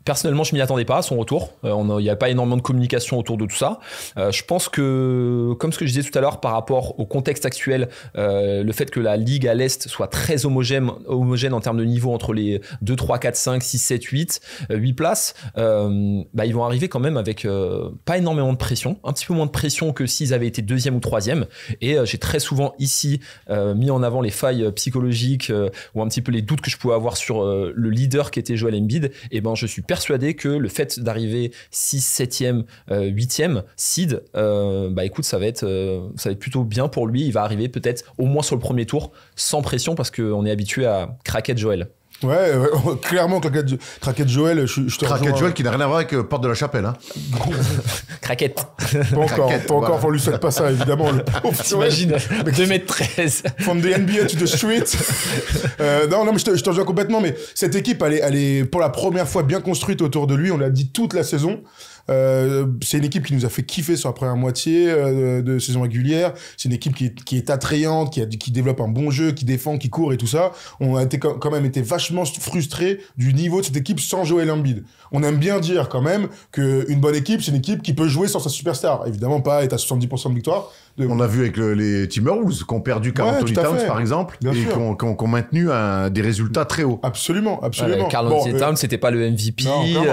Personnellement, je m'y attendais pas à son retour. Il n'y a pas énormément de communication autour de tout ça. Je pense que, comme ce que je disais tout à l'heure par rapport au contexte actuel, le fait que la ligue à l'Est soit très homogène en termes de niveau entre les 2, 3, 4, 5, 6, 7, 8 places, ils vont arriver quand même avec pas énormément de pression, un petit peu moins de pression que s'ils avaient été 2e ou 3e. Et j'ai très souvent ici mis en avant les failles psychologiques ou un petit peu les doutes que je pouvais avoir sur le leader qui était Joel Embiid. Et je suis persuadé que le fait d'arriver 6, 7e, 8e seed, écoute, ça va être plutôt bien pour lui. Il va arriver peut-être au moins sur le premier tour sans pression parce qu'on est habitué à craquer de Joel. Ouais, clairement, Craquette Joel, je te Craquette Joel qui n'a rien à voir avec Porte de la Chapelle, hein. Craquette. Pas encore, on lui souhaite pas ça, évidemment. T'imagines, 2m13. From the NBA to the street. Non, mais je te rejoins complètement, mais cette équipe, elle est pour la première fois bien construite autour de lui, on l'a dit toute la saison. C'est une équipe qui nous a fait kiffer sur la première moitié de saison régulière. C'est une équipe qui est attrayante, qui développe un bon jeu, qui défend, qui court et tout ça. On a quand même été vachement frustrés du niveau de cette équipe sans Joel Embiid. On aime bien dire quand même qu'une bonne équipe, c'est une équipe qui peut jouer sans sa superstar. Évidemment pas être à 70% de victoire, On a vu avec les Timberwolves qui ont perdu Karl Anthony Towns, par exemple, et qui ont maintenu des résultats très hauts. Absolument. Karl Anthony Towns, c'était pas le MVP,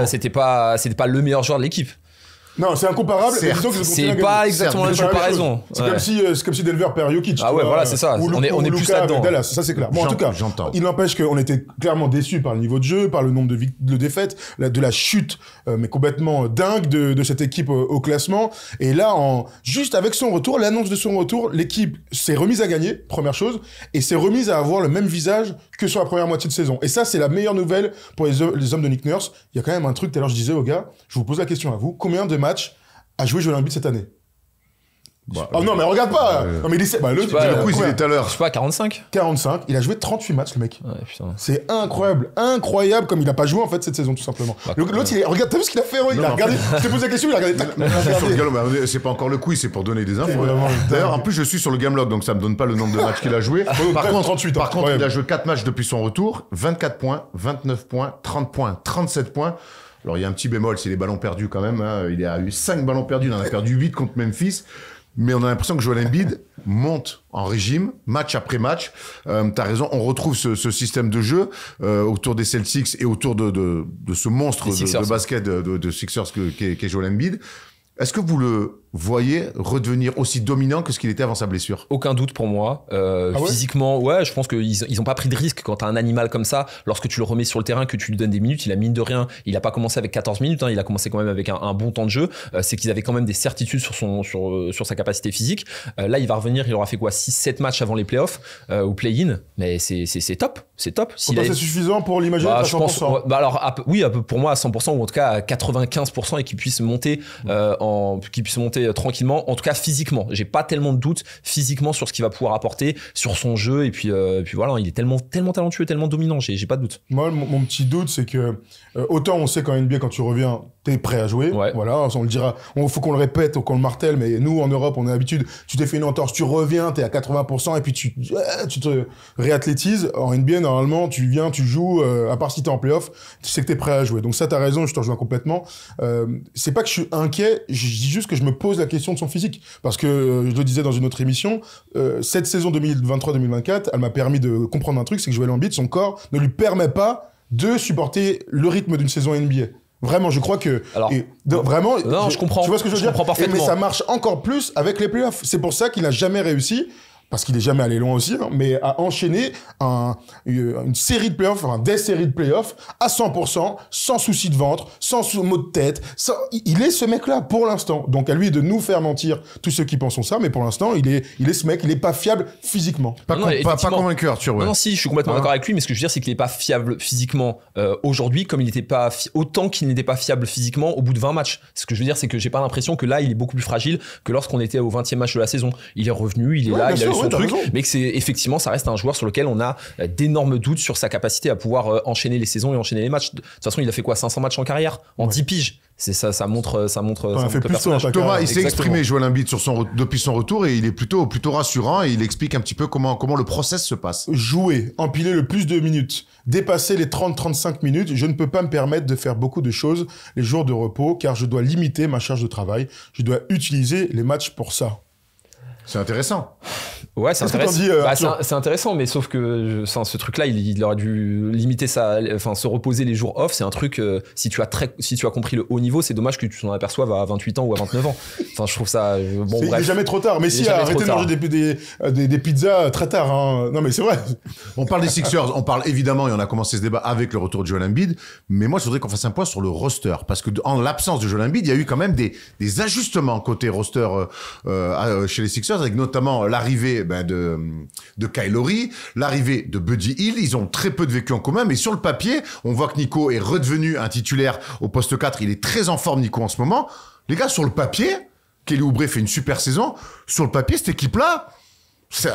c'était pas le meilleur joueur de l'équipe. Non, c'est incomparable. C'est pas exactement la comparaison. C'est comme si Denver perd Jokic. Ah ouais, voilà, c'est ça. On est plus là-dedans. Dallas, ça c'est clair. Bon, en tout cas, il n'empêche qu'on était clairement déçus par le niveau de jeu, par le nombre de défaites, de la chute, mais complètement dingue de cette équipe au classement. Et là, juste avec son retour, l'annonce de son retour, l'équipe s'est remise à gagner, première chose, et s'est remise à avoir le même visage que sur la première moitié de saison. Et ça, c'est la meilleure nouvelle pour les hommes de Nick Nurse. Il y a quand même un truc, tout à l'heure je disais aux gars, je vous pose la question à vous, combien de matchs a joué Joel Embiid cette année? Oh non, mais regarde pas! Non, mais le quiz, il est tout à l'heure. Je sais pas, 45? 45. Il a joué 38 matchs, le mec. Ouais, putain. C'est incroyable. Incroyable comme il a pas joué, en fait, cette saison, tout simplement. L'autre, regarde, t'as vu ce qu'il a fait? Il a regardé. Je t'ai posé la question, il a regardé. C'est pas encore le quiz, c'est pour donner des infos. D'ailleurs, en plus, je suis sur le Gamelock, donc ça me donne pas le nombre de matchs qu'il a joué. Par contre, il a joué 4 matchs depuis son retour. 24 points, 29 points, 30 points, 37 points. Alors, il y a un petit bémol, c'est les ballons perdus quand même. Hein. Il a eu 5 ballons perdus, il en a perdu 8 contre Memphis. Mais on a l'impression que Joel Embiid monte en régime, match après match. T'as raison, on retrouve ce système de jeu autour des Celtics et autour de ce monstre de basket de Sixers qu'est Joel Embiid. Est-ce que vous le voyez redevenir aussi dominant que ce qu'il était avant sa blessure? Aucun doute pour moi. Physiquement, ouais, je pense qu'ils ont pas pris de risque quand t'as un animal comme ça. Lorsque tu le remets sur le terrain, que tu lui donnes des minutes, il a mine de rien. Il a pas commencé avec 14 minutes, hein, il a commencé quand même avec un bon temps de jeu. C'est qu'ils avaient quand même des certitudes sur sa capacité physique. Là, il va revenir, il aura fait quoi, 6-7 matchs avant les playoffs ou play-in. Mais c'est top. C'est top. C'est suffisant pour l'imaginer à 100%. Je pense, alors, oui, pour moi à 100%, ou en tout cas à 95%, et qu'il puisse monter tranquillement, en tout cas physiquement. J'ai pas tellement de doutes physiquement sur ce qu'il va pouvoir apporter, sur son jeu, et puis voilà, il est tellement talentueux, tellement dominant, j'ai pas de doute. Moi, mon petit doute, c'est que autant on sait qu'en NBA, quand tu reviens, t'es prêt à jouer. Ouais. Voilà, on le dira, faut qu'on le répète ou qu'on le martèle, mais nous, en Europe, on a l'habitude, tu t'es fait une entorse, tu reviens, t'es à 80%, et puis tu te réathlétises. En NBA, normalement, tu viens, tu joues, à part si t'es en playoff, tu sais que t'es prêt à jouer. Donc ça, t'as raison, je te rejoins complètement. C'est pas que je suis inquiet, je dis juste que je me pose la question de son physique. Parce que, je le disais dans une autre émission, cette saison 2023-2024, elle m'a permis de comprendre un truc, c'est que Joel Embiid, son corps ne lui permet pas de supporter le rythme d'une saison NBA. Vraiment, je crois que... Alors, vraiment... Non, je comprends. Tu vois ce que je veux dire? Comprends parfaitement. Mais ça marche encore plus avec les playoffs. C'est pour ça qu'il n'a jamais réussi, parce qu'il est jamais allé loin aussi, hein, mais à enchaîner une série de playoffs, enfin des séries de playoffs à 100%, sans souci de ventre, sans maux de tête. Il est ce mec-là pour l'instant. Donc à lui de nous faire mentir tous ceux qui pensent ça, mais pour l'instant il est ce mec, il est pas fiable physiquement. Pas convaincu, Arthur. Ouais. Non, si, je suis complètement d'accord avec lui, mais ce que je veux dire, c'est qu'il est pas fiable physiquement aujourd'hui, comme il n'était pas autant qu'il n'était pas fiable physiquement au bout de 20 matchs. Ce que je veux dire, c'est que j'ai pas l'impression que là il est beaucoup plus fragile que lorsqu'on était au 20e match de la saison. Il est revenu, il est là, il a eu son truc, mais que effectivement, ça reste un joueur sur lequel on a d'énormes doutes sur sa capacité à pouvoir enchaîner les saisons et enchaîner les matchs. De toute façon, il a fait quoi, 500 matchs en carrière en 10 piges. C'est ça montre le personnage. Thomas, il s'est exprimé, Joel Embiid, depuis son retour, et il est plutôt rassurant, et il explique un petit peu comment le process se passe. Jouer, empiler le plus de minutes, dépasser les 30-35 minutes, je ne peux pas me permettre de faire beaucoup de choses les jours de repos, car je dois limiter ma charge de travail. Je dois utiliser les matchs pour ça. C'est intéressant. Ouais, c'est intéressant. C'est intéressant, mais sauf que ce truc-là, il aurait dû limiter se reposer les jours off. C'est un truc, si tu as compris le haut niveau, c'est dommage que tu t'en aperçoives à 28 ans ou à 29 ans. Enfin, je trouve ça. Bon, bref. Il n'est jamais trop tard. Mais si, arrêtez de manger des pizzas très tard. Hein. Non, mais c'est vrai. On parle des Sixers, on parle évidemment, et on a commencé ce débat avec le retour de Joel Embiid. Mais moi, je voudrais qu'on fasse un point sur le roster. Parce que en l'absence de Joel Embiid, il y a eu quand même des ajustements côté roster chez les Sixers, avec notamment l'arrivée de Kyle Lowry, l'arrivée de Buddy Hield. Ils ont très peu de vécu en commun, mais sur le papier, on voit que Nico est redevenu un titulaire au poste 4. Il est très en forme, Nico, en ce moment. Les gars, sur le papier, Kelly Oubre fait une super saison. Sur le papier, cette équipe-là,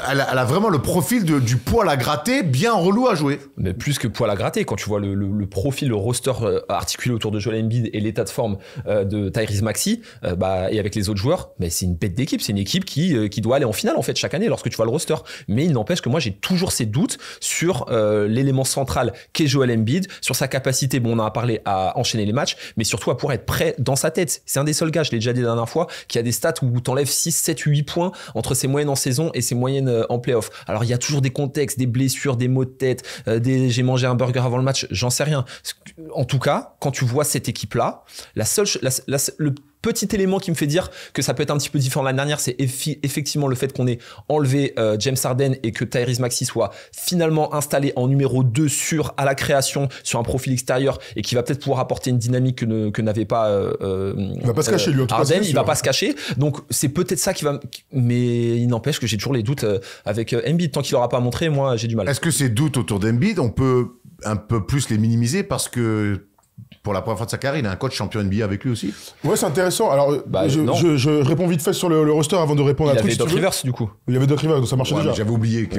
Elle a vraiment le profil du poil à gratter, bien relou à jouer. Mais plus que poil à gratter, quand tu vois le profil, le roster articulé autour de Joel Embiid et l'état de forme de Tyrese Maxey, et avec les autres joueurs, mais c'est une bête d'équipe. C'est une équipe qui doit aller en finale en fait chaque année lorsque tu vois le roster. Mais il n'empêche que moi j'ai toujours ces doutes sur l'élément central qu'est Joel Embiid, sur sa capacité, on en a parlé, à enchaîner les matchs, mais surtout à pouvoir être prêt dans sa tête. C'est un des seuls gars, je l'ai déjà dit la dernière fois, qui a des stats où t'enlèves 6, 7, 8 points entre ses moyennes en saison et ses moyenne en playoff. Alors il y a toujours des contextes, des blessures, des maux de tête, j'ai mangé un burger avant le match, j'en sais rien. En tout cas, quand tu vois cette équipe-là, le petit élément qui me fait dire que ça peut être un petit peu différent l'année dernière, c'est effectivement le fait qu'on ait enlevé James Harden et que Tyrese Maxey soit finalement installé en numéro 2 à la création, sur un profil extérieur, et qui va peut-être pouvoir apporter une dynamique que n'avait pas il va pas se cacher, lui, en tout cas, Harden, il va pas se cacher. Donc c'est peut-être ça qui va... Mais il n'empêche que j'ai toujours les doutes avec Embiid. Tant qu'il n'aura pas montré, moi j'ai du mal. Est-ce que ces doutes autour d'Embiid, on peut un peu plus les minimiser parce que pour la première fois de sa carrière, il a un coach champion NBA avec lui aussi? Ouais, c'est intéressant. Alors, je réponds vite fait sur le roster avant de répondre à truc. Il y avait Doc Rivers, du coup. Il y avait Doc Rivers, donc ça marchait déjà. J'avais oublié que...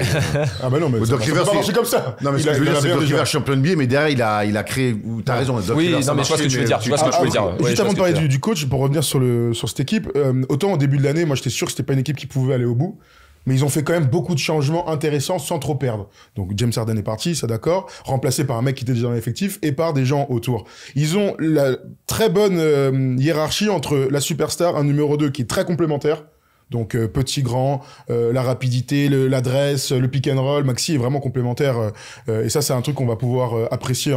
Ah bah non, mais Doc Rivers, ça va marcher comme ça. Non, mais ce que je veux dire, c'est que Doc Rivers champion NBA, mais derrière, il a créé... T'as raison, Doc oui, Rivers, non, mais je vois ce que tu veux dire. Juste avant de parler du coach, pour revenir sur cette équipe, autant au début de l'année, moi j'étais sûr que c'était pas une équipe qui pouvait aller au bout. Mais ils ont fait quand même beaucoup de changements intéressants sans trop perdre. Donc James Harden est parti, ça d'accord, remplacé par un mec qui était déjà dans l'effectif et par des gens autour. Ils ont la très bonne hiérarchie entre la superstar, un numéro 2 qui est très complémentaire. Donc petit, grand, la rapidité, l'adresse, le pick and roll, Maxey est vraiment complémentaire. Et ça, c'est un truc qu'on va pouvoir apprécier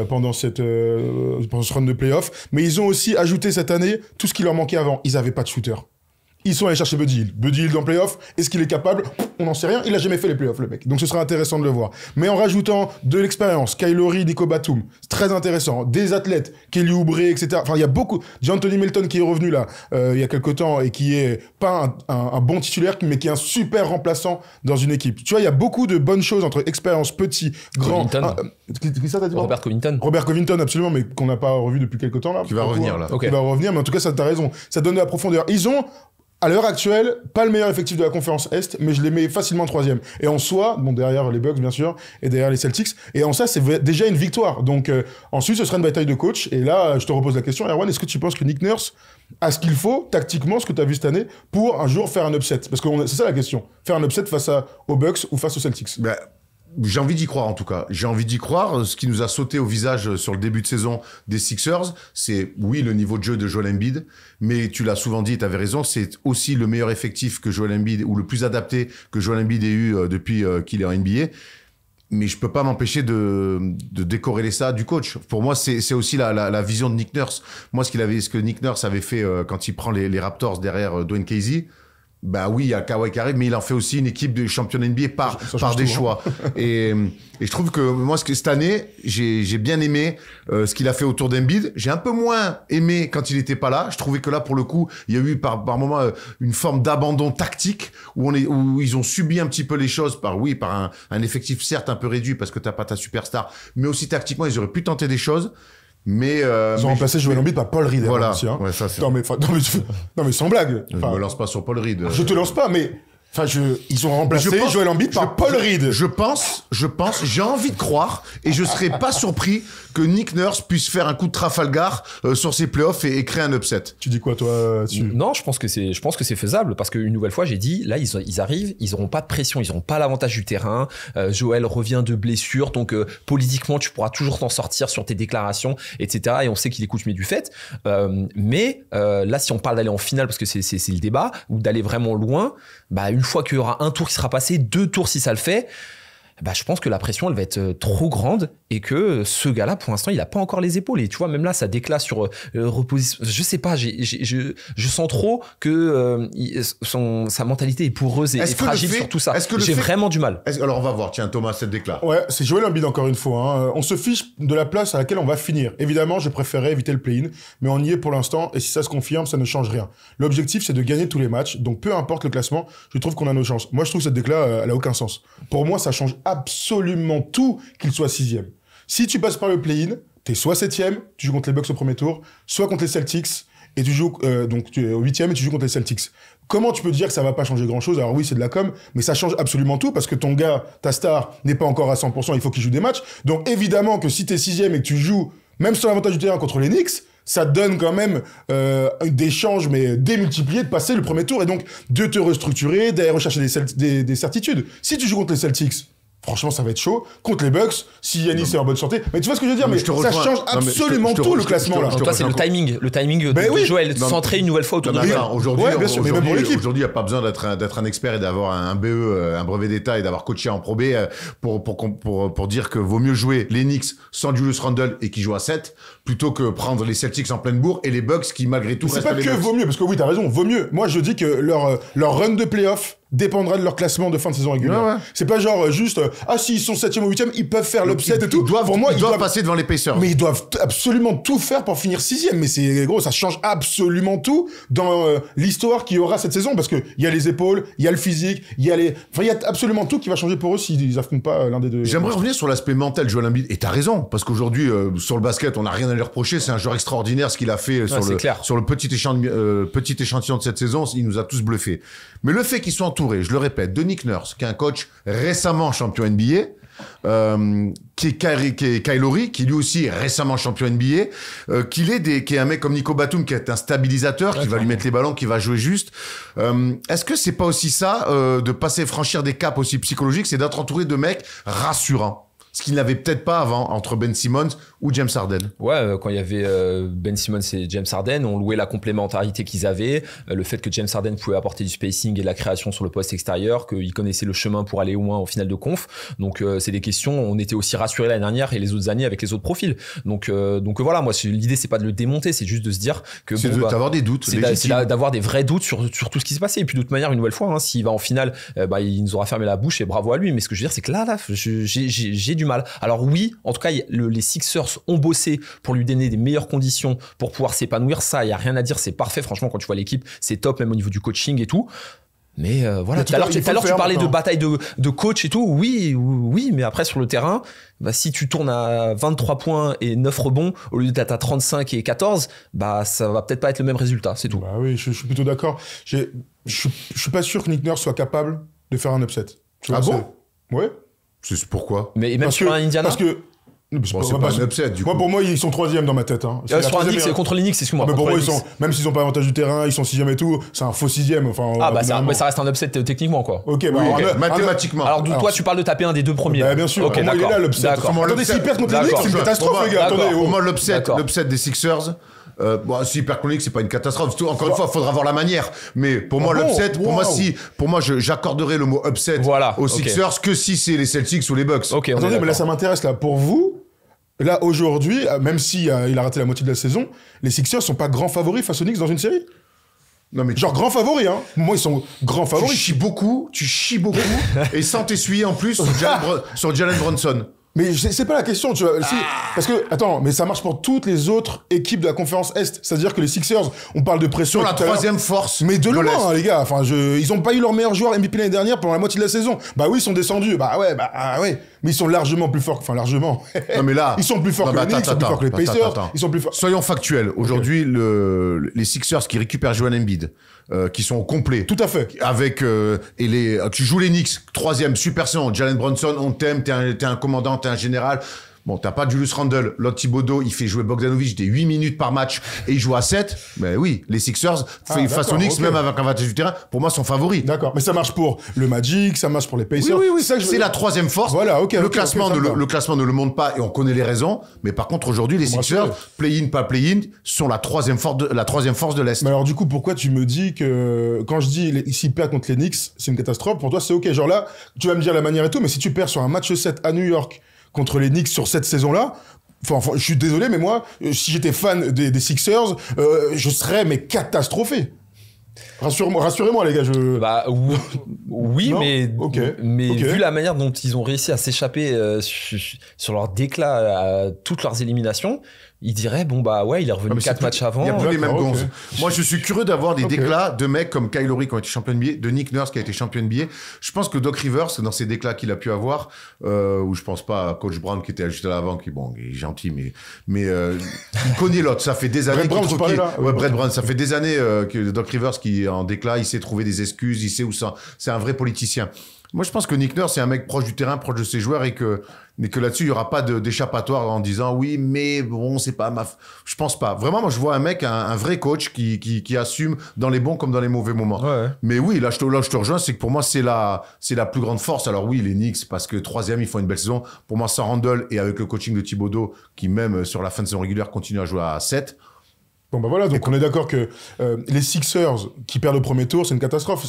pendant ce run de playoff. Mais ils ont aussi ajouté cette année tout ce qui leur manquait avant. Ils avaient pas de shooter. Ils sont allés chercher Buddy Hield. Buddy Hield en playoff, est-ce qu'il est capable? On n'en sait rien, il a jamais fait les playoffs, le mec. Donc ce sera intéressant de le voir. Mais en rajoutant de l'expérience, Kyle Lowry, Nico Batum, c'est très intéressant. Des athlètes, Kelly Oubre, etc. Enfin, il y a beaucoup. J'ai Anthony Melton qui est revenu là, il y a quelque temps, et qui est pas un bon titulaire, mais qui est un super remplaçant dans une équipe. Tu vois, il y a beaucoup de bonnes choses entre expérience, petit, grand. Qui ça, t'as dit? Robert Covington. Robert Covington, absolument, mais qu'on n'a pas revu depuis quelque temps là. Qui va revenir là. Qui va revenir, mais en tout cas, ça t'as raison. Ça donne de la profondeur. Ils ont, à l'heure actuelle, pas le meilleur effectif de la conférence Est, mais je les mets facilement 3e. Et en soi, bon, derrière les Bucks, bien sûr, et derrière les Celtics, et en ça, c'est déjà une victoire. Donc, ensuite, ce sera une bataille de coach. Et là, je te repose la question, Erwan, est-ce que tu penses que Nick Nurse a ce qu'il faut, tactiquement, ce que tu as vu cette année, pour un jour faire un upset? Parce que c'est ça la question. Faire un upset face aux Bucks ou face aux Celtics? J'ai envie d'y croire en tout cas. J'ai envie d'y croire. Ce qui nous a sauté au visage sur le début de saison des Sixers, c'est oui le niveau de jeu de Joel Embiid, mais tu l'as souvent dit et tu avais raison, c'est aussi le meilleur effectif que Joel Embiid, ou le plus adapté que Joel Embiid ait eu depuis qu'il est en NBA. Mais je peux pas m'empêcher de décorréler ça du coach. Pour moi, c'est aussi la vision de Nick Nurse. Moi, ce que Nick Nurse avait fait quand il prend les Raptors derrière Dwayne Casey. Bah oui, il y a Kawhi qui arrive, mais il en fait aussi une équipe de champion NBA par des choix. Et je trouve que moi, cette année, j'ai bien aimé ce qu'il a fait autour d'Embiid. J'ai un peu moins aimé quand il était pas là. Je trouvais que là, pour le coup, il y a eu par moment une forme d'abandon tactique où ils ont subi un petit peu les choses par un effectif certes un peu réduit parce que t'as pas ta superstar, mais aussi tactiquement, ils auraient pu tenter des choses. Mais ils ont remplacé Joel Embiid par Paul Reed. Voilà. Aussi, hein. Ouais, ça, non mais sans blague. Je me lance pas sur Paul Reed. Je te lance pas, mais ils ont remplacé Joel Embiid par Paul Reed. Je pense, j'ai envie de croire, et je serais pas surpris que Nick Nurse puisse faire un coup de Trafalgar sur ses playoffs et créer un upset. Tu dis quoi, toi, Non, je pense que c'est faisable, parce qu'une nouvelle fois, j'ai dit, là, ils arrivent, ils auront pas de pression, ils auront pas l'avantage du terrain. Joël revient de blessure, donc politiquement, tu pourras toujours t'en sortir sur tes déclarations, etc. Et on sait qu'il est coutumier du fait. Mais là, si on parle d'aller en finale, parce que c'est le débat, ou d'aller vraiment loin, une fois qu'il y aura un tour qui sera passé, 2 tours si ça le fait, je pense que la pression elle va être trop grande, et que ce gars-là pour l'instant il a pas encore les épaules, et tu vois même là ça déclate sur reposition, je sais pas, je sens trop que sa mentalité est poreuse et fragile sur tout ça. J'ai vraiment du mal. Alors on va voir, tiens Thomas, cette déclare. Ouais, c'est Joel Embiid encore une fois, hein. On se fiche de la place à laquelle on va finir. Évidemment je préférais éviter le play-in, mais on y est pour l'instant, et si ça se confirme ça ne change rien. L'objectif c'est de gagner tous les matchs, donc peu importe le classement, je trouve qu'on a nos chances. Moi je trouve que cette déclare elle a aucun sens. Pour moi ça change absolument tout qu'il soit 6e. Si tu passes par le play-in, t'es soit 7e, tu joues contre les Bucks au premier tour, soit contre les Celtics, et tu joues, donc tu es au 8e et tu joues contre les Celtics. Comment tu peux dire que ça va pas changer grand-chose? Alors oui, c'est de la com, mais ça change absolument tout parce que ton gars, ta star, n'est pas encore à 100%, il faut qu'il joue des matchs. Donc évidemment que si t'es 6e et que tu joues, même sur l'avantage du terrain contre les Knicks, ça donne quand même des changes, mais démultipliés, de passer le premier tour et donc de te restructurer, d'aller rechercher des certitudes. Si tu joues contre les Celtics, franchement, ça va être chaud. Contre les Bucks, si Giannis est en bonne santé. Mais tu vois ce que je veux dire? Mais ça change absolument tout, le classement, là. Toi, c'est le timing. Le timing de Joël, centré une nouvelle fois autour de lui. Aujourd'hui, il n'y a pas besoin d'être un expert et d'avoir un BE, un brevet d'État et d'avoir coaché en Pro B pour dire que vaut mieux jouer les Knicks sans Julius Randle et qui joue à 7 plutôt que prendre les Celtics en pleine bourre et les Bucks qui, malgré tout, restent les Bucks. C'est pas que vaut mieux, parce que oui, t'as raison, vaut mieux. Moi, je dis que leur run de playoff dépendra de leur classement de fin de saison régulière. Ouais. C'est pas genre juste s'ils sont 7e ou 8e, ils peuvent faire l'upset et tout. Pour moi, ils doivent passer devant les Pacers. Mais ils doivent absolument tout faire pour finir 6e. Mais c'est gros, ça change absolument tout dans l'histoire qu'il y aura cette saison parce que il y a les épaules, il y a le physique, il y a absolument tout qui va changer pour eux s'ils affrontent pas l'un des deux. J'aimerais revenir sur l'aspect mental, Joel Embiid. Et t'as raison, parce qu'aujourd'hui sur le basket, on n'a rien à lui reprocher. C'est un joueur extraordinaire ce qu'il a fait sur le petit échantillon de cette saison. Il nous a tous bluffés. Mais le fait qu'ils soient entourés, je le répète, de Nick Nurse, qui est un coach récemment champion NBA, qui est Kyle Lowry, qui lui aussi est récemment champion NBA, qui est un mec comme Nico Batum, qui est un stabilisateur, qui va lui mettre les ballons, qui va jouer juste. Est-ce que c'est pas aussi ça, de franchir des caps aussi psychologiques, c'est d'être entouré de mecs rassurants? Ce qu'il n'avait peut-être pas avant entre Ben Simmons ou James Harden. Ouais, quand il y avait Ben Simmons et James Harden, on louait la complémentarité qu'ils avaient, le fait que James Harden pouvait apporter du spacing et de la création sur le poste extérieur, qu'il connaissait le chemin pour aller au moins en finale de conf. Donc c'est des questions, on était aussi rassurés l'année dernière et les autres années avec les autres profils. Donc voilà, moi l'idée c'est pas de le démonter, c'est juste de se dire que c'est d'avoir des doutes, c'est d'avoir des vrais doutes sur tout ce qui s'est passé. Et puis de toute manière, une nouvelle fois, s'il va en finale, il nous aura fermé la bouche et bravo à lui. Mais ce que je veux dire, c'est que là j'ai du mal. Alors oui, en tout cas, les Sixers ont bossé pour lui donner des meilleures conditions pour pouvoir s'épanouir. Ça, il y a rien à dire, c'est parfait. Franchement, quand tu vois l'équipe, c'est top, même au niveau du coaching et tout. Mais voilà, tout à l'heure tu parlais de bataille de coach et tout. Oui, mais après sur le terrain, si tu tournes à 23 points et 9 rebonds au lieu d'être à 35 et 14, ça va peut-être pas être le même résultat, c'est tout. Bah oui, je suis plutôt d'accord. Je suis pas sûr que Nick Nurse soit capable de faire un upset. Bon? Ouais. C'est pourquoi? Mais même sur un Indiana? Parce que c'est pas un upset, du coup. Pour moi, ils sont 3e dans ma tête. Sur un Knicks, contre les Knicks, excuse-moi. Mais pour moi, même s'ils ont pas avantage du terrain, ils sont 6e et tout, c'est un faux 6e. Ça reste un upset techniquement, quoi. Ok, mathématiquement. Alors, toi, tu parles de taper un des deux premiers. Bien sûr. Ok, il est là, l'upset. Attendez, s'ils perdent contre les Knicks, c'est une catastrophe, les gars. Pour moi, l'upset des Sixers, si perd contre les Knicks, c'est pas une catastrophe. Encore une fois, il faudra voir la manière. Mais pour moi, l'upset, pour moi, j'accorderai le mot upset aux Sixers que si c'est les Celtics ou les Bucks. Attendez, mais là, ça m'intéresse, là. Pour vous, là, aujourd'hui, même si il a raté la moitié de la saison, les Sixers sont pas grands favoris face aux Knicks dans une série? Non, mais genre grands favoris, hein. Moi, ils sont grands favoris. Tu chies beaucoup et sans t'essuyer en plus sur Jalen Brunson. Mais c'est pas la question, tu vois. Parce que, attends, mais ça marche pour toutes les autres équipes de la conférence Est. C'est-à-dire que les Sixers, on parle de pression. Sur la troisième force. Mais de loin, les gars. Enfin, ils ont pas eu leur meilleur joueur MVP l'année dernière pendant la moitié de la saison. Bah oui, ils sont descendus. Bah ouais. Mais ils sont largement plus forts. Enfin, largement. Non, mais là. Ils sont plus forts que les Knicks, ils sont plus forts que les Pacers. Ils sont plus forts. Soyons factuels. Aujourd'hui, les Sixers qui récupèrent Joel Embiid, qui sont au complet. Tout à fait. Avec, tu joues les Knicks, troisième, super saison. Jalen Brunson, on t'aime, t'es un commandant, t'es un général. Bon, t'as pas Julius Randle, l'autre Thibodeau, il fait jouer Bogdanovic des 8 minutes par match et il joue à 7. Mais oui, les Sixers, face aux Knicks, même avec un avantage du terrain, pour moi, sont favoris. D'accord, mais ça marche pour le Magic, ça marche pour les Pacers. Oui, c'est la troisième force. Voilà, le classement ne le montre pas et on connaît les raisons. Mais par contre, aujourd'hui, les Sixers, play-in, pas play-in, sont la troisième force de l'Est. Mais alors, du coup, pourquoi tu me dis que, quand je dis s'ils perdent contre les Knicks, c'est une catastrophe, pour toi, c'est ok. Genre là, tu vas me dire la manière et tout, mais si tu perds sur un match 7 à New York, contre les Knicks sur cette saison-là, enfin, je suis désolé, mais moi, si j'étais fan des Sixers, je serais catastrophé. Rassurez-moi, les gars. Oui, mais vu la manière dont ils ont réussi à s'échapper sur leur déclat à toutes leurs éliminations, il dirait bon bah ouais, il est revenu 4 matchs avant. Il y a plus les mêmes D'accord, gonzes. ok. Moi, je suis curieux d'avoir des déclats de mecs comme Kyle Lowry qui ont été champions NBA, de Nick Nurse qui a été champion NBA. Je pense que Doc Rivers, dans ces déclats qu'il a pu avoir, où je pense pas à Coach Brown qui était juste à l'avant, qui bon, il est gentil, mais il connaît l'autre. Ça fait des années Brett Brown, tu parlais là. Ouais, Brett Brown. Ça fait des années que Doc Rivers qui est en déclat, il sait trouver des excuses, il sait où ça. C'est un vrai politicien. Moi, je pense que Nick Nurse, c'est un mec proche du terrain, proche de ses joueurs et que là-dessus, il n'y aura pas d'échappatoire en disant oui, mais bon, c'est pas je pense pas. Vraiment, moi, je vois un mec, un vrai coach qui assume dans les bons comme dans les mauvais moments. Ouais. Mais oui, là, je te rejoins, c'est que pour moi, c'est la plus grande force. Alors oui, les Knicks, parce que troisième, ils font une belle saison. Pour moi, sans Randle et avec le coaching de Thibodeau, qui même sur la fin de saison régulière continue à jouer à 7. Bon bah voilà, donc on est d'accord que les Sixers qui perdent au premier tour, c'est une catastrophe.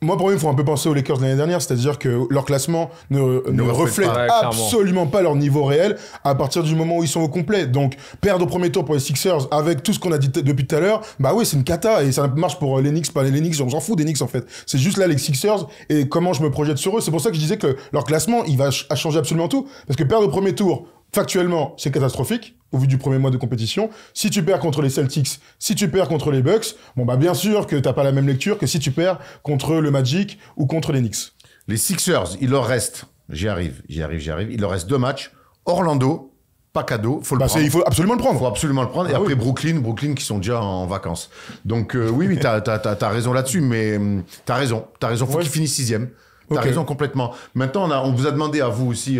Moi pour moi, il faut un peu penser aux Lakers de l'année dernière, c'est-à-dire que leur classement ne reflète pas, absolument pas leur niveau réel à partir du moment où ils sont au complet. Donc perdre au premier tour pour les Sixers avec tout ce qu'on a dit depuis tout à l'heure, bah oui, c'est une cata et ça marche pour les Knicks, pas les Knicks, on s'en fout des Knicks en fait. C'est juste là les Sixers et comment je me projette sur eux. C'est pour ça que je disais que leur classement, il va changer absolument tout, parce que perdre au premier tour, factuellement, c'est catastrophique au vu du premier mois de compétition. Si tu perds contre les Celtics, si tu perds contre les Bucks, bon bah bien sûr que t'as pas la même lecture que si tu perds contre le Magic ou contre les Knicks. Les Sixers, il leur reste, j'y arrive, il leur reste 2 matchs. Orlando, pas cadeau, faut le prendre. Il faut absolument le prendre. Faut absolument le prendre. Et après, Brooklyn qui sont déjà en vacances. Donc, oui, t'as raison là-dessus, mais t'as raison. Faut qu'ils finissent 6e. T'as raison complètement. Maintenant, on vous a demandé à vous aussi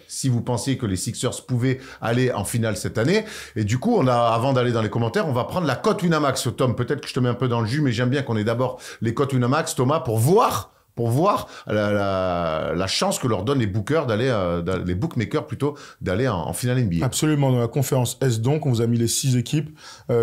si vous pensiez que les Sixers pouvaient aller en finale cette année. Et du coup, avant d'aller dans les commentaires, on va prendre la cote Winamax. Tom, peut-être que je te mets un peu dans le jus, mais j'aime bien qu'on ait d'abord les cotes Winamax, Thomas, pour voir la chance que leur donnent les bookers les bookmakers plutôt, d'aller en finale NBA. Absolument, dans la conférence S donc, on vous a mis les 6 équipes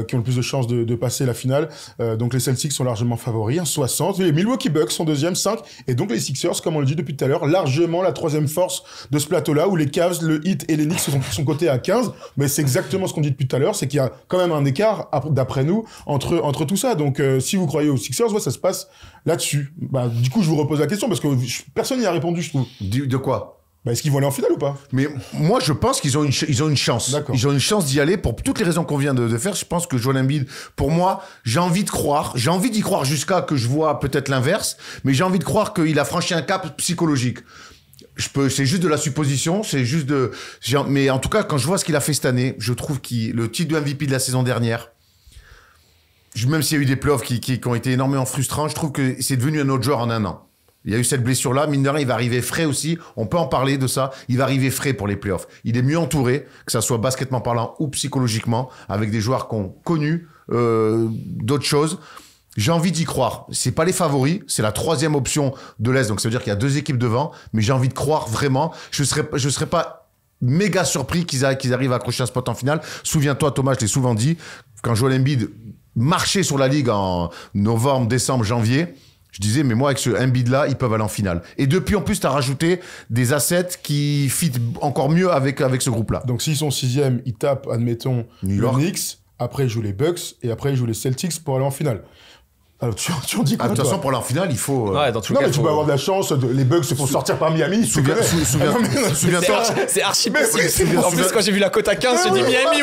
qui ont le plus de chances de passer la finale. Donc les Celtics sont largement favoris, 1,60. Les Milwaukee Bucks sont deuxième, 5. Et donc les Sixers, comme on le dit depuis tout à l'heure, largement la troisième force de ce plateau-là, où les Cavs, le Heat et les Knicks sont cotés à 15. Mais c'est exactement ce qu'on dit depuis tout à l'heure, c'est qu'il y a quand même un écart, d'après nous, entre tout ça. Donc si vous croyez aux Sixers, ça se passe là-dessus. Bah, du coup, je vous repose la question, parce que personne n'y a répondu, je trouve. De quoi ? Bah, est-ce qu'ils vont aller en finale ou pas ? Mais moi, je pense qu'ils ont une chance. D'accord. Ils ont une chance d'y aller pour toutes les raisons qu'on vient de faire. Je pense que Joel Embiid, pour moi, j'ai envie d'y croire jusqu'à que je vois peut-être l'inverse, mais j'ai envie de croire qu'il a franchi un cap psychologique. C'est juste de la supposition, mais en tout cas, quand je vois ce qu'il a fait cette année, je trouve le titre de MVP de la saison dernière, même s'il y a eu des playoffs qui ont été énormément frustrants, je trouve que c'est devenu un autre joueur en un an. Il y a eu cette blessure-là, mine de rien, il va arriver frais aussi. On peut en parler de ça. Il va arriver frais pour les playoffs. Il est mieux entouré, que ça soit baskettement parlant ou psychologiquement, avec des joueurs qui ont connu d'autres choses. J'ai envie d'y croire. C'est pas les favoris, c'est la 3e option de l'Est, donc ça veut dire qu'il y a 2 équipes devant, mais j'ai envie de croire vraiment. Je serais pas méga surpris qu'ils arrivent à accrocher un spot en finale. Souviens-toi, Thomas, je l'ai souvent dit, quand Joel Embiid marchait sur la ligue en novembre, décembre, janvier, je disais, mais moi, avec ce Embiid-là, ils peuvent aller en finale. Et depuis, en plus, tu as rajouté des assets qui fit encore mieux avec ce groupe-là. Donc, s'ils sont 6e, ils tapent, admettons, New York. les Knicks. Après, ils jouent les Bucks. Et après, ils jouent les Celtics pour aller en finale. Alors, tu en dis quoi, de toute façon, pour aller en finale, il faut... Ouais, dans tout non, cas, mais tu peux avoir de la chance. Les Bucks se font sortir par Miami. Souviens-toi. C'est archi possible. En plus, quand j'ai vu la cote à 15, j'ai dit Miami,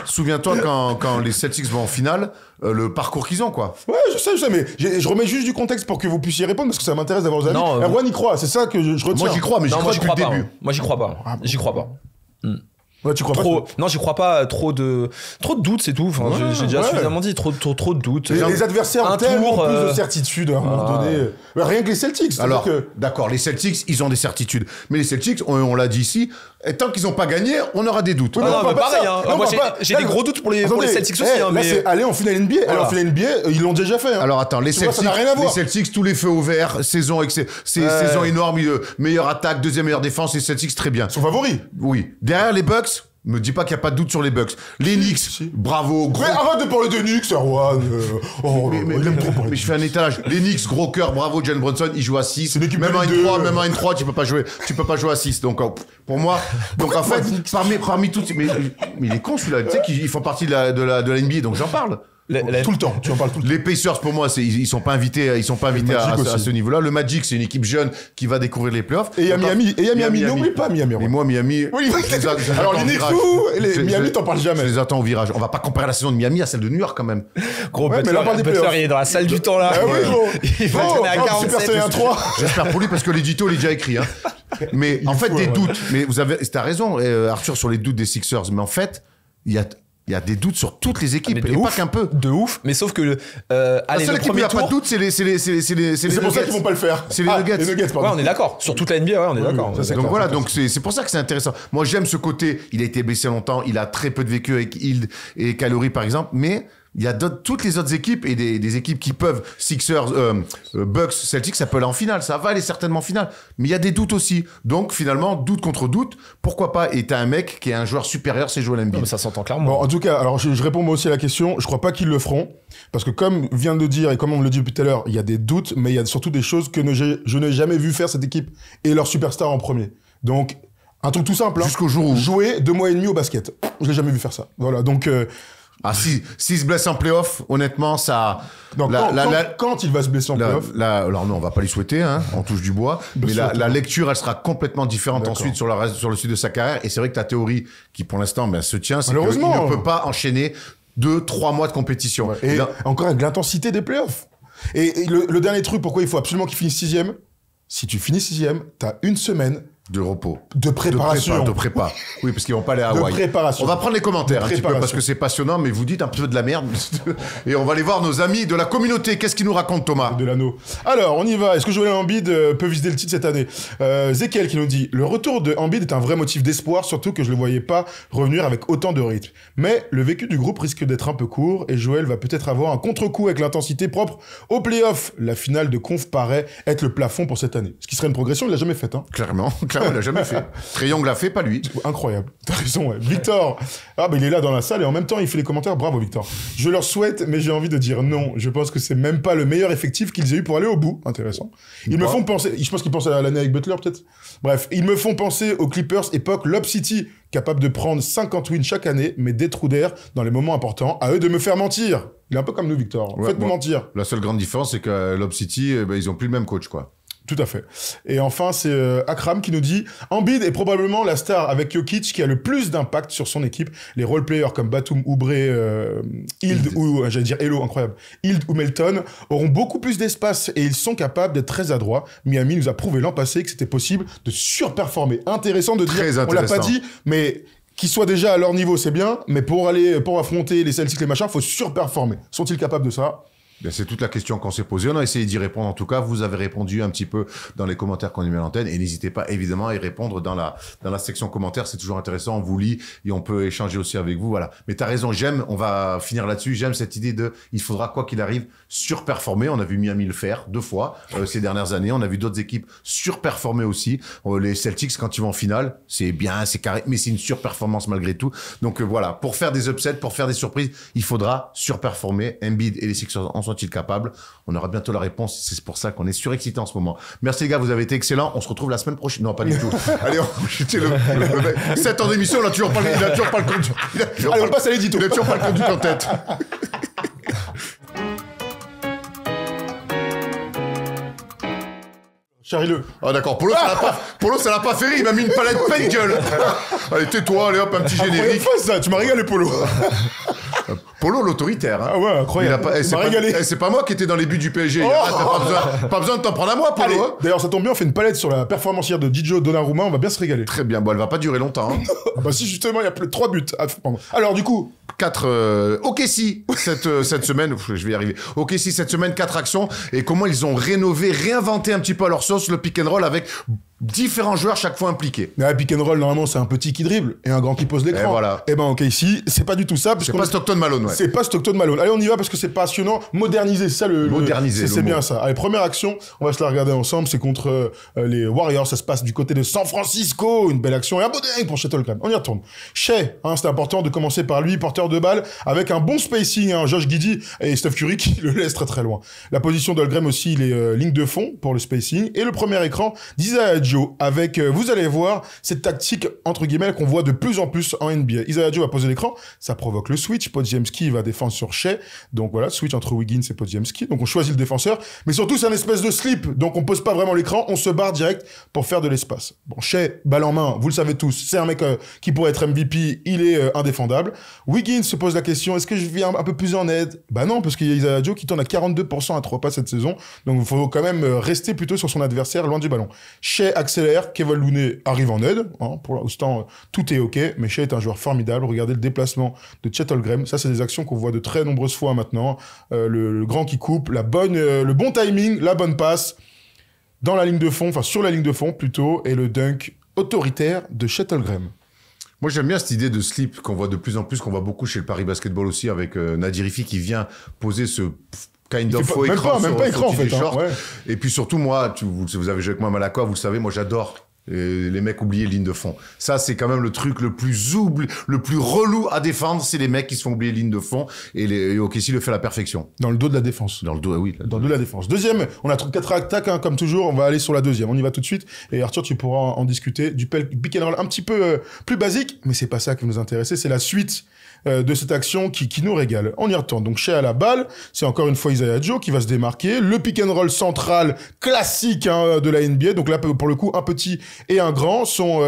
Souviens-toi quand les Celtics vont en finale, le parcours qu'ils ont, quoi. Ouais, je sais, mais je remets juste du contexte pour que vous puissiez répondre, parce que ça m'intéresse d'avoir vos avis. Erwan y croit, c'est ça que je retiens. Moi, j'y crois, mais j'y crois depuis le début. Moi, j'y crois pas. J'y crois pas. Ouais, tu crois trop, pas non, j'y crois pas. Trop de doutes, c'est tout. Enfin, j'ai déjà suffisamment dit. Trop de doutes. Les adversaires ont tellement plus de certitudes à un moment donné. Rien que les Celtics. Alors, d'accord, les Celtics, ils ont des certitudes. Mais les Celtics, on l'a dit ici, et tant qu'ils n'ont pas gagné, on aura des doutes. Oui, non, mais pareil. Moi, j'ai des gros doutes pour les Celtics aussi. Là, c'est aller en finale NBA. Alors, en finale NBA, ils l'ont déjà fait. Alors, attends, les Celtics, tous les feux au vert, saison énorme, meilleure attaque, 2e meilleure défense, les Celtics, très bien. Ils sont favoris. Oui. Derrière les Bucks, me dis pas qu'il n'y a pas de doute sur les Bucks. Les Knicks, bravo, gros. Mais arrête de parler des Knicks, Erwan. Mais je fais un étalage. Les Knicks, gros cœur, bravo, Jalen Brunson, il joue à 6. Même en N3, tu peux pas jouer à 6. Donc, pour moi, en fait, parmi toutes, mais il est con celui-là, tu sais qu'ils font partie de la NBA, donc j'en parle. Tout le temps, tu en parles tout le temps. Les Pacers, pour moi, ils sont pas invités à ce niveau-là. Le Magic, c'est une équipe jeune qui va découvrir les playoffs. Et il y a Miami, n'oublie pas Miami. Mais moi, Miami, oui, alors les Knicks, Miami, t'en parles jamais. Je les attends au virage. On va pas comparer la saison de Miami à celle de New York quand même. Gros, mais là, Butler, il est dans la salle du temps là. Ah oui, gros. Il va tourner à 47. J'espère pour lui parce que l'édito, il est déjà écrit. Hein. Mais en fait, des doutes. Mais t'as raison, Arthur, sur les doutes des Sixers. Mais en fait, il y a des doutes sur toutes les équipes, et pas qu'un peu. De ouf, mais sauf que la seule équipe où il n'y a pas de doute, c'est les C'est pour ça qu'ils vont pas le faire. C'est les Nuggets. Les Nuggets, pardon. Ouais, on est d'accord. Sur toute la NBA, ouais, on est d'accord. Donc voilà, donc c'est pour ça que c'est intéressant. Moi, j'aime ce côté. Il a été blessé longtemps, il a très peu de vécu avec Hield et Calorie, par exemple, mais il y a toutes les autres équipes et des équipes qui peuvent, Sixers, Bucks, Celtics, ça peut aller en finale, ça va aller certainement en finale. Mais il y a des doutes aussi. Donc finalement, doute contre doute, pourquoi pas? Et t'as un mec qui est un joueur supérieur, c'est Joel Embiid. Ça s'entend clairement. Bon, en tout cas, alors je réponds moi aussi à la question. Je crois pas qu'ils le feront. Parce que comme vient de le dire et comme on le dit depuis tout à l'heure, il y a des doutes, mais il y a surtout des choses que je n'ai jamais vu faire cette équipe et leur superstar en premier. Donc, un truc tout simple. Jusqu'au jour où... Jouer 2 mois et demi au basket. Je l'ai jamais vu faire ça. Voilà, donc... s'il se blesse en playoff, honnêtement, ça... Donc, quand il va se blesser en playoff... Alors non, on va pas lui souhaiter, hein, on touche du bois, mais la lecture, elle sera complètement différente ensuite sur le suite de sa carrière. Et c'est vrai que ta théorie, qui pour l'instant se tient, c'est qu'il ne peut pas enchaîner 2-3 mois de compétition. Ouais. Et encore avec l'intensité des playoffs. Et le dernier truc, pourquoi il faut absolument qu'il finisse 6e? Si tu finis 6e, t'as une semaine... De repos. De préparation. De prépa. Oui, parce qu'ils vont pas aller à Hawaï. De préparation. On va prendre les commentaires un petit peu parce que c'est passionnant, mais vous dites un peu de la merde. Et on va aller voir nos amis de la communauté. Qu'est-ce qu'ils nous racontent, Thomas? De l'anneau. Alors, on y va. Est-ce que Joel Embiid peut viser le titre cette année? Zekiel qui nous dit: le retour de Embiid est un vrai motif d'espoir, surtout que je le voyais pas revenir avec autant de rythme. Mais le vécu du groupe risque d'être un peu court et Joel va peut-être avoir un contre-coup avec l'intensité propre au play-off. La finale de conf paraît être le plafond pour cette année. Ce qui serait une progression, il l'a jamais faite. Hein. Clairement, il l'a jamais fait. Trae Young l'a fait, pas lui. Incroyable. T'as raison, ouais. Victor. Il est là dans la salle et en même temps, il fait les commentaires. Bravo, Victor. Je leur souhaite, mais j'ai envie de dire non. Je pense que c'est même pas le meilleur effectif qu'ils aient eu pour aller au bout. Intéressant. Ils me font penser, je pense qu'ils pensent à l'année avec Butler, peut-être. Bref, ils me font penser aux Clippers époque Lob City, capable de prendre 50 wins chaque année, mais des trous d'air dans les moments importants. À eux de me faire mentir. Il est un peu comme nous, Victor. Faites-nous mentir. La seule grande différence, c'est qu'à Lob City, ils ont plus le même coach, quoi. Tout à fait. Et enfin, c'est Akram qui nous dit « Embiid est probablement la star avec Jokic qui a le plus d'impact sur son équipe. Les role-players comme Batum, Oubre, Hield ou, j'allais dire Elo, incroyable, Hield ou Melton auront beaucoup plus d'espace et ils sont capables d'être très adroits. Miami nous a prouvé l'an passé que c'était possible de surperformer. » Intéressant de dire, on l'a pas dit, mais... Qu'ils soient déjà à leur niveau, c'est bien, mais pour affronter les Celtics, les machins, faut surperformer. Sont-ils capables de ça? C'est toute la question qu'on s'est posée. On a essayé d'y répondre. En tout cas, vous avez répondu un petit peu dans les commentaires qu'on a mis à l'antenne. Et n'hésitez pas, évidemment, à y répondre dans la section commentaires. C'est toujours intéressant. On vous lit et on peut échanger aussi avec vous. Voilà. Mais t'as raison. On va finir là-dessus. J'aime cette idée il faudra, quoi qu'il arrive, surperformer. On a vu Miami le faire 2 fois ces dernières années. On a vu d'autres équipes surperformer aussi. Les Celtics, quand ils vont en finale, c'est bien, c'est carré, mais c'est une surperformance malgré tout. Donc voilà. Pour faire des upsets, pour faire des surprises, il faudra surperformer. Embiid et les Sixers en sont-ils capables? On aura bientôt la réponse. C'est pour ça qu'on est surexcité en ce moment. Merci les gars, vous avez été excellents. On se retrouve la semaine prochaine. Non, pas du tout. Allez, j'étais le mec. 7 ans d'émission, il a toujours pas le compte. Allez, on passe à l'édito. Il a toujours pas le compte en tête. Charrie-le. Ah d'accord, Polo, ça l'a pas fait rire, il m'a mis une palette pleine gueule. Allez, tais-toi, allez hop, un petit générique. Ça, tu m'as régalé, Polo. Polo, l'autoritaire. Hein. Ah ouais, incroyable. C'est pas moi qui étais dans les buts du PSG. T'as pas besoin de t'en prendre à moi, Polo. Hein. D'ailleurs, ça tombe bien, on fait une palette sur la performance hier de Didio Donnarumma, on va bien se régaler. Très bien, bon, elle va pas durer longtemps. Hein. Bah si, justement, il y a plus de 3 buts à prendre. Alors, du coup... 4 OKC cette semaine, je vais y arriver. OKC cette semaine, 4 actions. Et comment ils ont réinventé un petit peu à leur sauce le pick and roll avec différents joueurs chaque fois impliqués. Mais pick and roll, normalement, c'est un petit qui dribble et un grand qui pose l'écran. Et voilà. Et ben, OKC, c'est pas du tout ça. C'est pas Stockton Malone, ouais. C'est pas Stockton Malone. Allez, on y va parce que c'est passionnant. Moderniser, c'est ça Moderniser, c'est bien ça. Allez, première action, on va se la regarder ensemble. C'est contre les Warriors. Ça se passe du côté de San Francisco. Une belle action et un beau dingue pour Shea Crème. On y retourne. Shea, c'est important de commencer par lui, porteur de balle, avec un bon spacing. Josh Giddey et Steph Curry qui le laissent très très loin. La position d'Holmgren aussi, il est ligne de fond pour le spacing. Et le premier écran, disait Joe avec, vous allez voir, cette tactique entre guillemets qu'on voit de plus en plus en NBA. Isaiah Joe va poser l'écran, ça provoque le switch. Podziemski va défendre sur Shai, donc voilà, switch entre Wiggins et Podziemski. Donc on choisit le défenseur, mais surtout c'est un espèce de slip, donc on pose pas vraiment l'écran, on se barre direct pour faire de l'espace. Bon, Shai, balle en main, vous le savez tous, c'est un mec qui pourrait être MVP, il est indéfendable. Wiggins se pose la question, est-ce que je viens un peu plus en aide? Bah non, parce qu'il y a Isaiah Joe qui tourne à 42% à 3 passes cette saison, donc il faut quand même rester plutôt sur son adversaire, loin du ballon. Shai accélère, Kevin Looney arrive en aide, hein, pour l'instant tout est ok, mais Shai est un joueur formidable. Regardez le déplacement de Chet Holmgren, ça c'est des actions qu'on voit de très nombreuses fois maintenant, le grand qui coupe, le bon timing, la bonne passe dans la ligne de fond, enfin sur la ligne de fond plutôt, et le dunk autoritaire de Chet Holmgren. Moi, j'aime bien cette idée de slip qu'on voit de plus en plus, qu'on voit beaucoup chez le Paris Basketball aussi, avec Nadir Hiffi qui vient poser ce kind of faux écran. Même pas écran en fait. Hein, ouais. Et puis surtout, moi, vous avez joué avec moi à Malakoff, vous le savez, moi j'adore les mecs oubliés ligne de fond. Ça, c'est quand même le truc le plus relou à défendre, c'est les mecs qui se font oublier ligne de fond, et OKC le fait à la perfection. Dans le dos de la défense. Dans le dos, oui. Dans le dos de la défense. Deuxième, on a 4 attaques, hein, comme toujours, on va aller sur la deuxième. On y va tout de suite, et Arthur, tu pourras en discuter. Du pick and roll un petit peu plus basique, mais c'est pas ça qui nous intéressait, c'est la suite de cette action qui nous régale. On y retourne. Donc, Shai à la balle, c'est encore une fois Isaiah Joe qui va se démarquer. Le pick and roll central classique hein, de la NBA. Donc là, pour le coup, un petit et un grand sont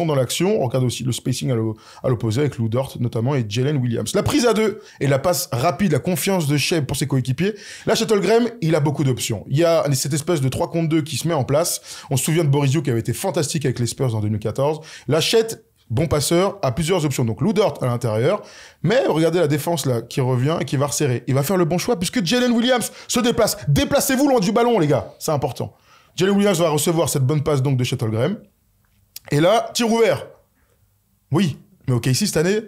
dans l'action. On regarde aussi le spacing à l'opposé avec Lou Dort notamment et Jalen Williams. La prise à 2 et la passe rapide, la confiance de Shai pour ses coéquipiers. Là, Chet Holmgren, il a beaucoup d'options. Il y a cette espèce de 3 contre 2 qui se met en place. On se souvient de Boris Dio qui avait été fantastique avec les Spurs en 2014. Là, Chet, bon passeur, a plusieurs options. Donc Lou Dort à l'intérieur, mais regardez la défense là qui revient et qui va resserrer. Il va faire le bon choix puisque Jalen Williams se déplace. Déplacez-vous loin du ballon les gars, c'est important. Jalen Williams va recevoir cette bonne passe donc de Chet Holmgren. Et là, tir ouvert. Oui, mais OKC cette année,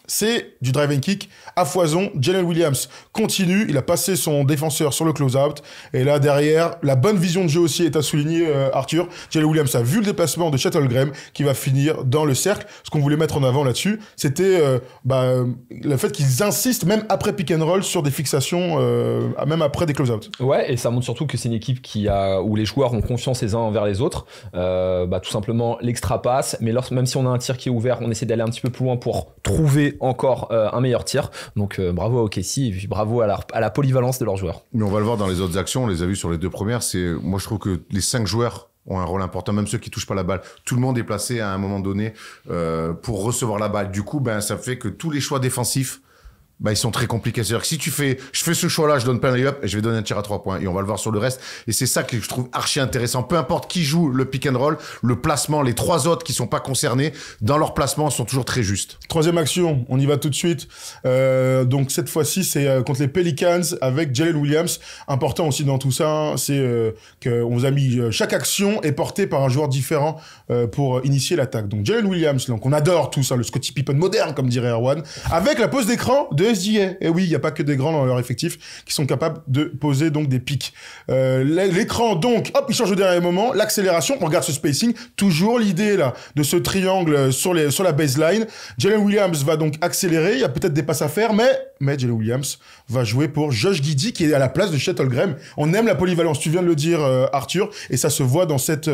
c'est du drive and kick à foison. Jalen Williams continue, il a passé son défenseur sur le close-out. Et là, derrière, la bonne vision de jeu aussi est à souligner, Arthur. Jalen Williams a vu le déplacement de Chet Holmgren qui va finir dans le cercle. Ce qu'on voulait mettre en avant là-dessus, c'était le fait qu'ils insistent, même après pick and roll, sur des fixations, même après des close-out. Ouais, et ça montre surtout que c'est une équipe où les joueurs ont confiance les uns envers les autres. Tout simplement, l'extra passe. Mais même si on a un tir qui est ouvert, on essaie d'aller un petit peu plus loin pour trouver encore un meilleur tir. Donc bravo à OKC et puis bravo à la polyvalence de leurs joueurs. Mais on va le voir dans les autres actions, on les a vus sur les 2 premières. Moi je trouve que les 5 joueurs ont un rôle important, même ceux qui touchent pas la balle. Tout le monde est placé à un moment donné pour recevoir la balle. Du coup, ça fait que tous les choix défensifs, ils sont très compliqués. C'est-à-dire que si je fais ce choix-là, je donne pas un lay-up et je vais donner un tir à 3 points. Et on va le voir sur le reste. Et c'est ça que je trouve archi intéressant. Peu importe qui joue le pick and roll, le placement, les 3 autres qui sont pas concernés, dans leur placement, sont toujours très justes. Troisième action, on y va tout de suite. Donc cette fois-ci, c'est contre les Pelicans avec Jalen Williams. Important aussi dans tout ça, c'est qu'on vous a mis chaque action est portée par un joueur différent pour initier l'attaque. Donc Jalen Williams, donc on adore tout ça, le Scottie Pippen moderne, comme dirait Erwan, avec la pose d'écran de SGA. Et oui, il n'y a pas que des grands dans leur effectif qui sont capables de poser donc des pics. L'écran, donc, hop, il change au dernier moment. L'accélération, on regarde ce spacing. Toujours l'idée là de ce triangle sur la baseline. Jalen Williams va donc accélérer. Il y a peut-être des passes à faire, mais Jalen Williams va jouer pour Josh Giddey qui est à la place de Chet Holmgren. On aime la polyvalence. Tu viens de le dire, Arthur, et ça se voit dans cette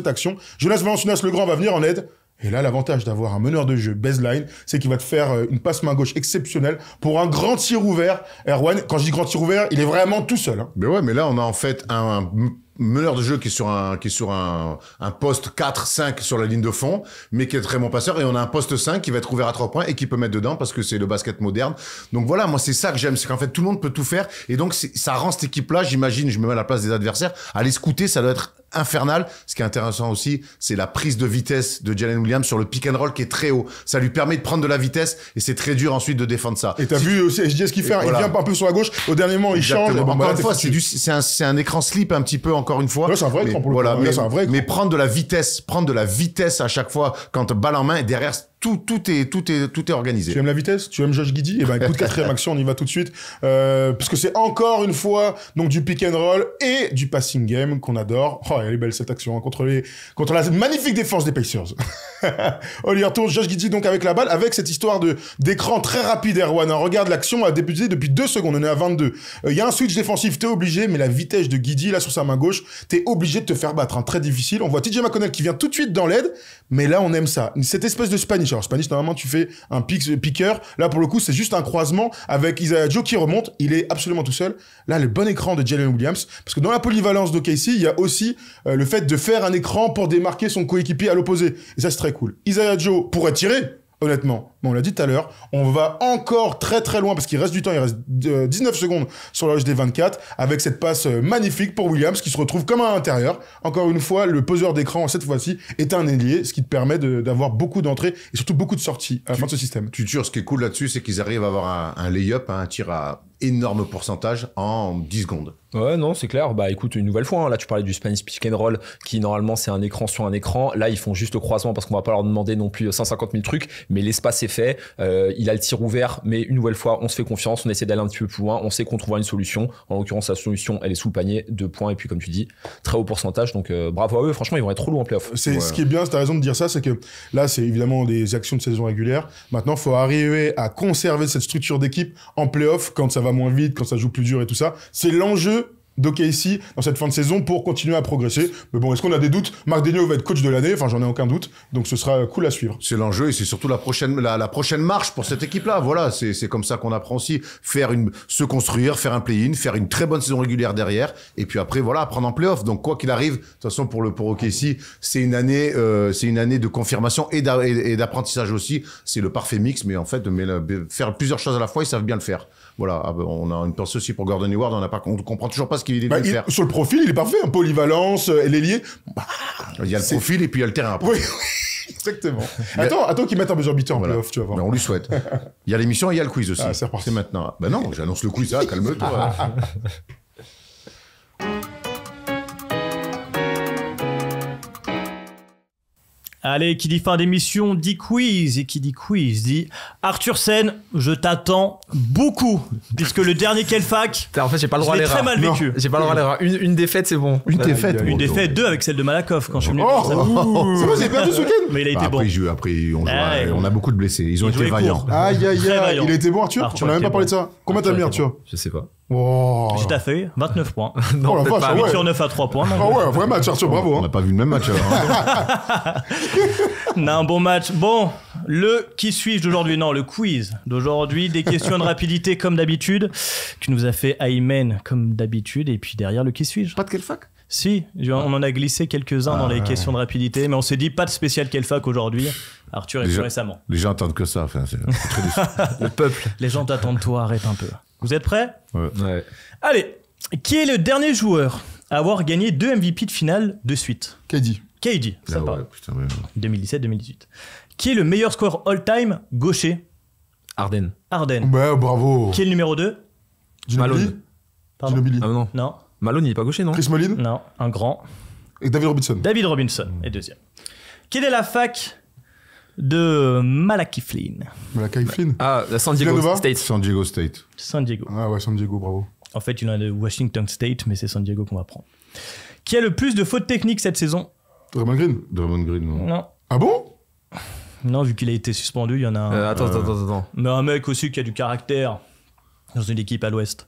action. Jonas Valanciunas le grand va venir en aide. Et là, l'avantage d'avoir un meneur de jeu baseline, c'est qu'il va te faire une passe main gauche exceptionnelle pour un grand tir ouvert. Erwan, quand je dis grand tir ouvert, il est vraiment tout seul. Hein. Mais ouais, mais là, on a en fait un meneur de jeu qui est sur un poste 4-5 sur la ligne de fond, mais qui est très bon passeur, et on a un poste 5 qui va être ouvert à 3 points et qui peut mettre dedans parce que c'est le basket moderne. Donc voilà, moi c'est ça que j'aime, c'est qu'en fait tout le monde peut tout faire, et donc ça rend cette équipe-là, j'imagine, je me mets à la place des adversaires, aller scouter, ça doit être infernal. Ce qui est intéressant aussi, c'est la prise de vitesse de Jalen Williams sur le pick and roll qui est très haut. Ça lui permet de prendre de la vitesse et c'est très dur ensuite de défendre ça. Et t'as vu aussi SGA ce qu'il fait, il vient un peu sur la gauche, au dernier moment il change. Encore une fois, c'est un écran slip un petit peu, encore une fois. Là, c'est un vrai écran pour le coup. Mais prendre de la vitesse à chaque fois quand balle en main et derrière tout est organisé. Tu aimes la vitesse? Tu aimes Josh Giddey? Eh ben écoute, 4e action, on y va tout de suite. Puisque c'est encore une fois donc du pick and roll et du passing game qu'on adore. Oh, elle est belle cette action hein, contre la magnifique défense des Pacers. On y retourne, Josh Giddey donc avec la balle, avec cette histoire d'écran très rapide, Erwan. Hein, regarde, l'action a débuté depuis 2 secondes, on est à 22. Il y a un switch défensif, t'es obligé, mais la vitesse de Giddey, là sur sa main gauche, t'es obligé de te faire battre. Hein, très difficile. On voit TJ McConnell qui vient tout de suite dans l'aide, mais là on aime ça. Cette espèce de Spanish. Alors Spanish, normalement tu fais un picker. Là pour le coup c'est juste un croisement avec Isaiah Joe qui remonte. Il est absolument tout seul. Là le bon écran de Jalen Williams. Parce que dans la polyvalence d'OKC, il y a aussi le fait de faire un écran pour démarquer son coéquipier à l'opposé. Et ça c'est très cool. Isaiah Joe pourrait tirer, honnêtement. Mais on l'a dit tout à l'heure, on va encore très très loin parce qu'il reste du temps, il reste 19 secondes sur l'horloge des 24 avec cette passe magnifique pour Williams qui se retrouve comme à l'intérieur. Encore une fois, le poseur d'écran cette fois-ci est un ailier, ce qui te permet d'avoir beaucoup d'entrées et surtout beaucoup de sorties à la fin de ce système. Tu tues, ce qui est cool là-dessus, c'est qu'ils arrivent à avoir un lay-up, un tir à énorme pourcentage en 10 secondes. Ouais, non, c'est clair. Bah écoute, une nouvelle fois, hein, là tu parlais du Spanish pick and roll qui normalement c'est un écran sur un écran. Là ils font juste le croisement parce qu'on va pas leur demander non plus 150 000 trucs, mais l'espace est fait. Il a le tir ouvert, mais une nouvelle fois on se fait confiance, on essaie d'aller un petit peu plus loin, on sait qu'on trouvera une solution. En l'occurrence la solution elle est sous le panier, 2 points et puis comme tu dis très haut pourcentage, donc bravo à eux. Franchement ils vont être trop loin en playoff. Ce qui est bien, t'as raison de dire ça, c'est que là c'est évidemment des actions de saison régulière. Maintenant faut arriver à conserver cette structure d'équipe en playoff quand ça va moins vite, quand ça joue plus dur et tout ça. C'est l'enjeu d'OKC dans cette fin de saison pour continuer à progresser. Mais bon, est-ce qu'on a des doutes? Marc Daigneault va être coach de l'année, enfin j'en ai aucun doute, donc ce sera cool à suivre. C'est l'enjeu et c'est surtout la prochaine marche pour cette équipe-là. Voilà, c'est comme ça qu'on apprend aussi. Se construire, faire un play-in, faire une très bonne saison régulière derrière, et puis après voilà, prendre en play-off. Donc quoi qu'il arrive, de toute façon pour OKC, c'est une année de confirmation et d'apprentissage aussi. C'est le parfait mix, mais en fait, faire plusieurs choses à la fois, ils savent bien le faire. Voilà, on a une pensée aussi pour Gordon Hayward, on comprend toujours pas ce qu'il vient de faire. Sur le profil, il est parfait, hein, polyvalence, l'ailier. Il y a le profil et puis il y a le terrain après. Oui, exactement. Attends qu'il mette un buzzer beater en playoff, tu vas voir. Mais on lui souhaite. Il y a l'émission et il y a le quiz aussi. Ah, c'est reparti. C'est maintenant. Ben non, j'annonce le quiz, calme-toi. Allez, qui dit fin d'émission dit quiz, et qui dit quiz dit Arthur Sen, je t'attends beaucoup, puisque le dernier Kelfac, en fait j'ai pas le droit à l'erreur. très mal vécu. J'ai pas le droit à l'erreur. Une défaite c'est bon. Une défaite. Une défaite, 2 avec celle de Malakoff quand je suis venu. C'est bon, j'ai perdu ce week-end. Mais il a été bon. Après on a beaucoup de blessés. Ils ont été vaillants. Aïe, Très vaillant. il a été bon Arthur. On n'a même pas parlé de ça. Combien t'as mis Arthur? Je sais pas. Oh. Juste à fait, 29 points. Non, la peut-être vache, pas. 8 ouais. sur 9 à 3 points. Ah ouais, vrai match Arthur, bravo. On n'a pas vu le même match alors. Non, un bon match. Bon, le qui suis-je d'aujourd'hui? Non, le quiz d'aujourd'hui. Des questions de rapidité comme d'habitude. Tu nous as fait Aymen comme d'habitude. Et puis derrière, le qui suis-je? Pas de quel fac? Si, on en a glissé quelques-uns dans les questions de rapidité. Mais on s'est dit pas de spécial Kelfac aujourd'hui. Arthur est plus récemment. Les gens attendent que ça. Enfin, c'est très déçu. Le peuple. Les gens t'attendent, toi, arrête un peu. Vous êtes prêts? Ouais. Allez, qui est le dernier joueur à avoir gagné 2 MVP de finale de suite? KD. KD, ça Ah parle. ouais, putain, ouais. 2017-2018. Qui est le meilleur scoreur all-time gaucher? Harden. Harden. Ouais, bravo. Qui est le numéro 2? Ginobili. Malone. Pardon. Ginobili. Ah non. Non, Malone il est pas gaucher non? Chris Mullin non, un grand. et David Robinson. David Robinson est deuxième. Quelle est la fac de Malachi Flynn? Mais la Kai Flynn. Ah, San Diego Villanova State. San Diego State. San Diego. Ah ouais, San Diego, bravo. En fait, il y en a de Washington State, mais c'est San Diego qu'on va prendre. Qui a le plus de fautes techniques cette saison? Draymond Green. Draymond Green, non. Non. Ah bon? Non, vu qu'il a été suspendu, il y en a un. Attends. Mais un mec aussi qui a du caractère dans une équipe à l'ouest.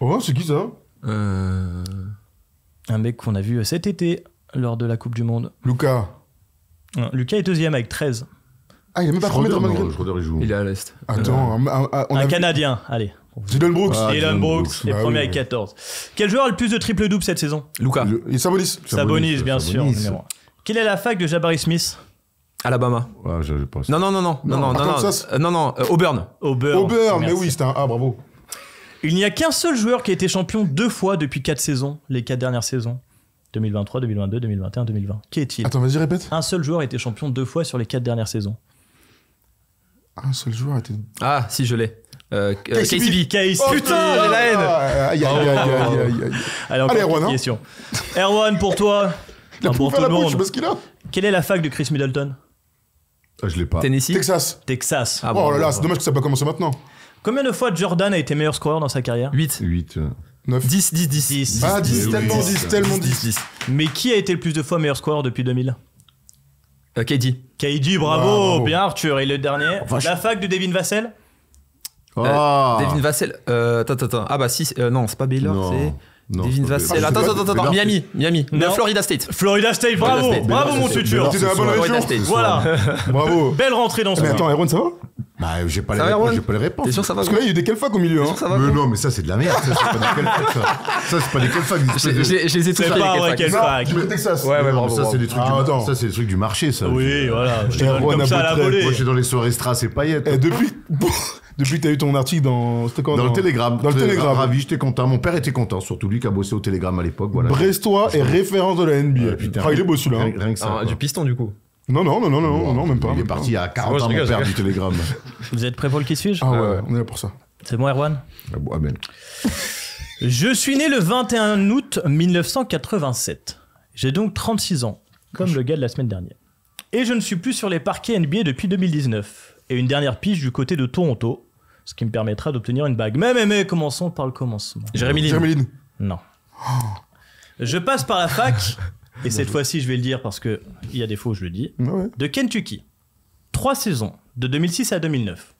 Oh, c'est qui ça? Un mec qu'on a vu cet été lors de la Coupe du Monde. Lucas. Lucas est deuxième avec 13. Ah, il a même pas premier Schroeder, Draymond non, Green. Schroeder, il joue. Il est à l'est. Attends, on Un a vu Canadien, allez. Dylan Brooks. Ah, Dylan Dylan Brooks Brooks. est Bah premier oui. avec 14. Quel joueur a le plus de triple-double cette saison? Luka. Et Sabonis. Sabonis, bien sûr. Sabonis. Numéro 1. Quelle est la fac de Jabari Smith? Alabama. Ouais, je pense. Non. Arkansas. Auburn. Auburn. Auburn, mais Merci. oui, c'était un A, bravo. Il n'y a qu'un seul joueur qui a été champion 2 fois depuis 4 saisons, les 4 dernières saisons. 2023, 2022, 2021, 2020. Qui est-il? Attends, vas-y, répète. Un seul joueur a été champion 2 fois sur les 4 dernières saisons. Un seul joueur était. Ah, si, je l'ai. KCP. Putain, j'ai la haine. Aïe, aïe, aïe, aïe, aïe, aïe. Allez, encore Allez, une Erwan, hein. question. Erwan, pour toi. Il a Enfin, pour pour faire tout la le bouche, monde. je sais pas ce qu'il a. Quelle est la fac de Chris Middleton? Ah, je l'ai pas. Tennessee. Texas. Ah, Oh là là, bon. c'est dommage que ça n'a pas commencé maintenant. Combien de fois Jordan a été meilleur scoreur dans sa carrière? 8. 8. 9. 10. 10. Ah, 10, Oui, tellement oui, 10, ça. tellement 10. 10. Mais qui a été le plus de fois meilleur scoreur depuis 2000? KD. KD, bravo, Bravo. bien Arthur. Et le dernier, Vache. la fac de Devin Vassell? Ah Devin Vassell. Attends. Ah bah si. Non, c'est pas Baylor, Non. c'est. Non, Devin c'est pas Vassell. Baylor. Attends. Baylor, Miami. Non. Florida State. Florida State, bravo, State. bravo Baylor, mon c'est- futur. Baylor, T'es dans la c'est bonne son- Florida région. State. Voilà, Bravo. belle rentrée dans ce Mais jeu. attends, Erwan, ça va? Bah, j'ai pas les Ça va, réponses. Erwan J'ai pas les réponses. T'es sûr que ça va Parce que là, il y a eu des quelle fac au milieu, hein? Ça va Mais gros non, mais ça, c'est de la merde. Ça, c'est pas des quelle fac, ça. Ça, c'est pas des quelle fac. Je les ai tous C'est fait, pas les vrai, quelle facs. fac. Tu mets Texas. Ouais, Non, mais bravo, ça, c'est des trucs Ah, attends. ça, c'est des trucs du marché, ça. Oui, voilà, je te Erwan donne comme a ça à la beau volée. Moi, je suis dans les soirées strass et paillettes. Et depuis que t'as eu ton article dans... C'était quand, Dans le Télégramme. Dans le Télégramme. Ravi, j'étais content. Mon père était content, surtout lui qui a bossé au Télégramme à l'époque. Voilà. Brestois est référence de la NBA. Putain, Ah, il est beau celui-là. hein. Rien que ça. Ah, quoi. du piston du coup. Non, même pas. Il est même pas. parti à 40 je ans, rigole, mon père je du Télégramme. Vous êtes prêts pour le qui suis-je? Ah ouais, on est là pour ça. C'est bon, Erwan? Ah bon, amen. Je suis né le 21 août 1987. J'ai donc 36 ans, comme le gars de la semaine dernière. Et je ne suis plus sur les parquets NBA depuis 2019. Et une dernière pige du côté de Toronto, ce qui me permettra d'obtenir une bague. Mais commençons par le commencement. Jérémy Lin. Jérémy Lin. Non. Je passe par la fac, et cette fois-ci je vais le dire parce qu'il y a des fois où je le dis, Ouais. de Kentucky. 3 saisons, de 2006 à 2009.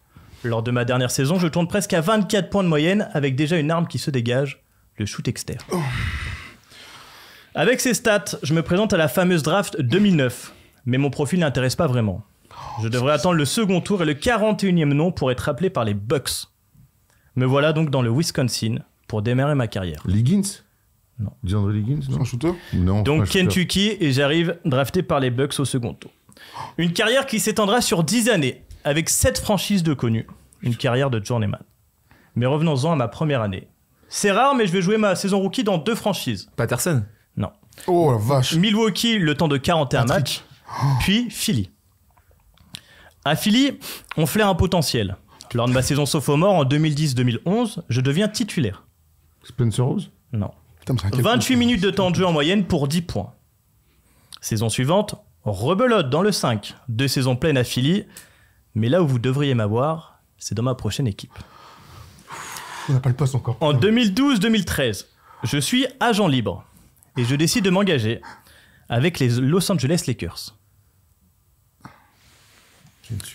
Lors de ma dernière saison, je tourne presque à 24 points de moyenne avec déjà une arme qui se dégage, le shoot externe. Avec ces stats, je me présente à la fameuse draft 2009, mais mon profil n'intéresse pas vraiment. Je devrais attendre le second tour et le 41e nom pour être appelé par les Bucks. Me voilà donc dans le Wisconsin pour démarrer ma carrière. Liggins Non. DeAndre Liggins, C'est non un shooter? Non. Donc pas shooter. Kentucky et j'arrive drafté par les Bucks au second tour. Une carrière qui s'étendra sur 10 années, avec 7 franchises de connus. Une carrière de journeyman. Mais revenons-en à ma première année. C'est rare, mais je vais jouer ma saison rookie dans 2 franchises. Patterson. Non. Oh la vache. Milwaukee, le temps de 41 matchs. Puis Philly. À Philly, on flaire un potentiel. Lors de ma saison sophomore en 2010-2011, je deviens titulaire. Spencer Rose Non. Putain, mais c'est un quel 28 coup. minutes de temps de jeu en moyenne pour 10 points. Saison suivante, rebelote dans le 5. 2 saisons pleines à Philly. Mais là où vous devriez m'avoir, c'est dans ma prochaine équipe. On n'a pas le poste encore. En 2012-2013, je suis agent libre. Et je décide de m'engager avec les Los Angeles Lakers.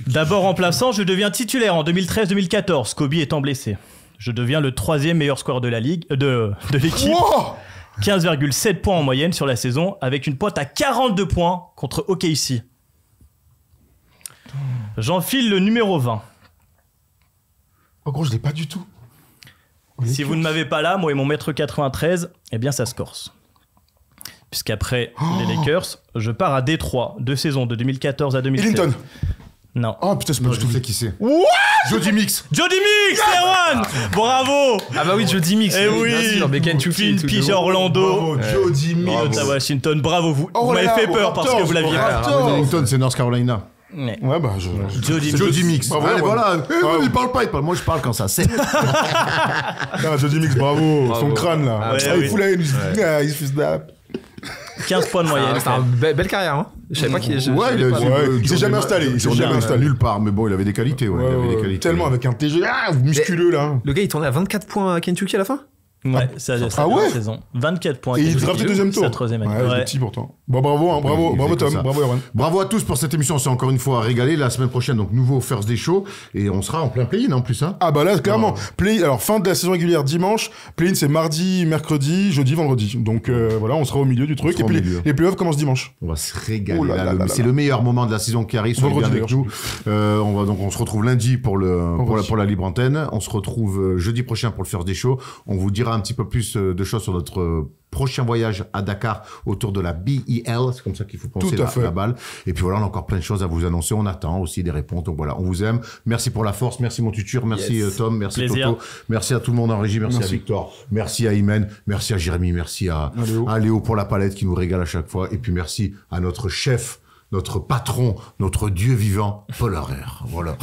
D'abord remplaçant, je deviens titulaire en 2013-2014, Kobe étant blessé. Je deviens le 3e meilleur scoreur de la ligue, de l'équipe. Wow 15,7 points en moyenne sur la saison, avec une pointe à 42 points contre OKC. J'enfile le numéro 20. Oh gros, je l'ai pas du tout. Si vous ne m'avez pas là, moi et mon mètre 93, eh bien ça se corse. Puisqu'après les Lakers, je pars à Détroit, 2 saisons de 2014 à 2016. Ellington. Non. Oh putain, c'est pas Non, du je tout. sais qui c'est. What Jody Mix. Jody Mix, Erwan Bravo. Ah bah oui, Jody Mix. Eh oui. Bien sûr, mais Kentucky. Puis une tout de pige haut. à Orlando. Bravo, Jody Mix. Minnesota, Washington, bravo vous. Oh Vous là m'avez là, fait aux peur parce que Raptors, vous l'aviez. aux Raptors. Raptors. Ellington, c'est North Carolina. Ouais. Ouais, bah je. Jody Mix. Bravo, Allez, bravo. voilà. Bravo. Il parle pas, il parle. Moi, je parle quand ça sert. Ah, Jody Mix, bravo. Bravo. Son crâne là. Ah, ouais, Il oui. fout la haine, il se fait snap. 15 points de moyenne. C'est une belle carrière. Hein. Je savais pas qu'il Ouais, il s'est jamais installé, il s'est jamais installé. Nulle part, mais bon, il avait des qualités. Ouais, il avait des qualités. Tellement avec un TG musculeux là. Le gars, il tournait à 24 points à Kentucky à la fin. Ouais, ça Ah ouais saison. 24 points. Et il Kentucky. drafté deuxième tour. Sa troisième année. Ouais, il est Ouais. petit pourtant. Bon, bravo, hein, bravo, Il bravo fait comme Tom, ça. bravo Erwan. Bravo à tous pour cette émission. On s'est encore une fois régalé. La semaine prochaine, donc nouveau First Day Show. Et on sera en plein play-in en plus. Hein. Ah bah là, clairement, play, alors fin de la saison régulière dimanche, play-in c'est mardi, mercredi, jeudi, vendredi. Donc voilà, on sera au milieu du truc. sera Et puis au milieu. les playoffs commencent dimanche. On va se régaler. Oh là là. là là C'est là. le meilleur moment de la saison qui arrive. Soyez bien Vendredi, avec nous. On se retrouve lundi pour la libre antenne. On se retrouve jeudi prochain pour le First Day Show. On vous dira un petit peu plus de choses sur notre prochain voyage à Dakar autour de la BEL. C'est comme ça qu'il faut penser Tout à fait. la balle. Et puis voilà, on a encore plein de choses à vous annoncer. On attend aussi des réponses. Donc voilà, on vous aime. Merci pour la force. Merci mon tuteur. Merci Yes. Tom. Merci Plaisir. Toto. Merci à tout le monde en régie. Merci à Victor. Merci à Imen. Merci à Jérémy. Merci à Léo pour la palette qui nous régale à chaque fois. Et puis merci à notre chef, notre patron, notre Dieu vivant, Paul Herrère. Voilà.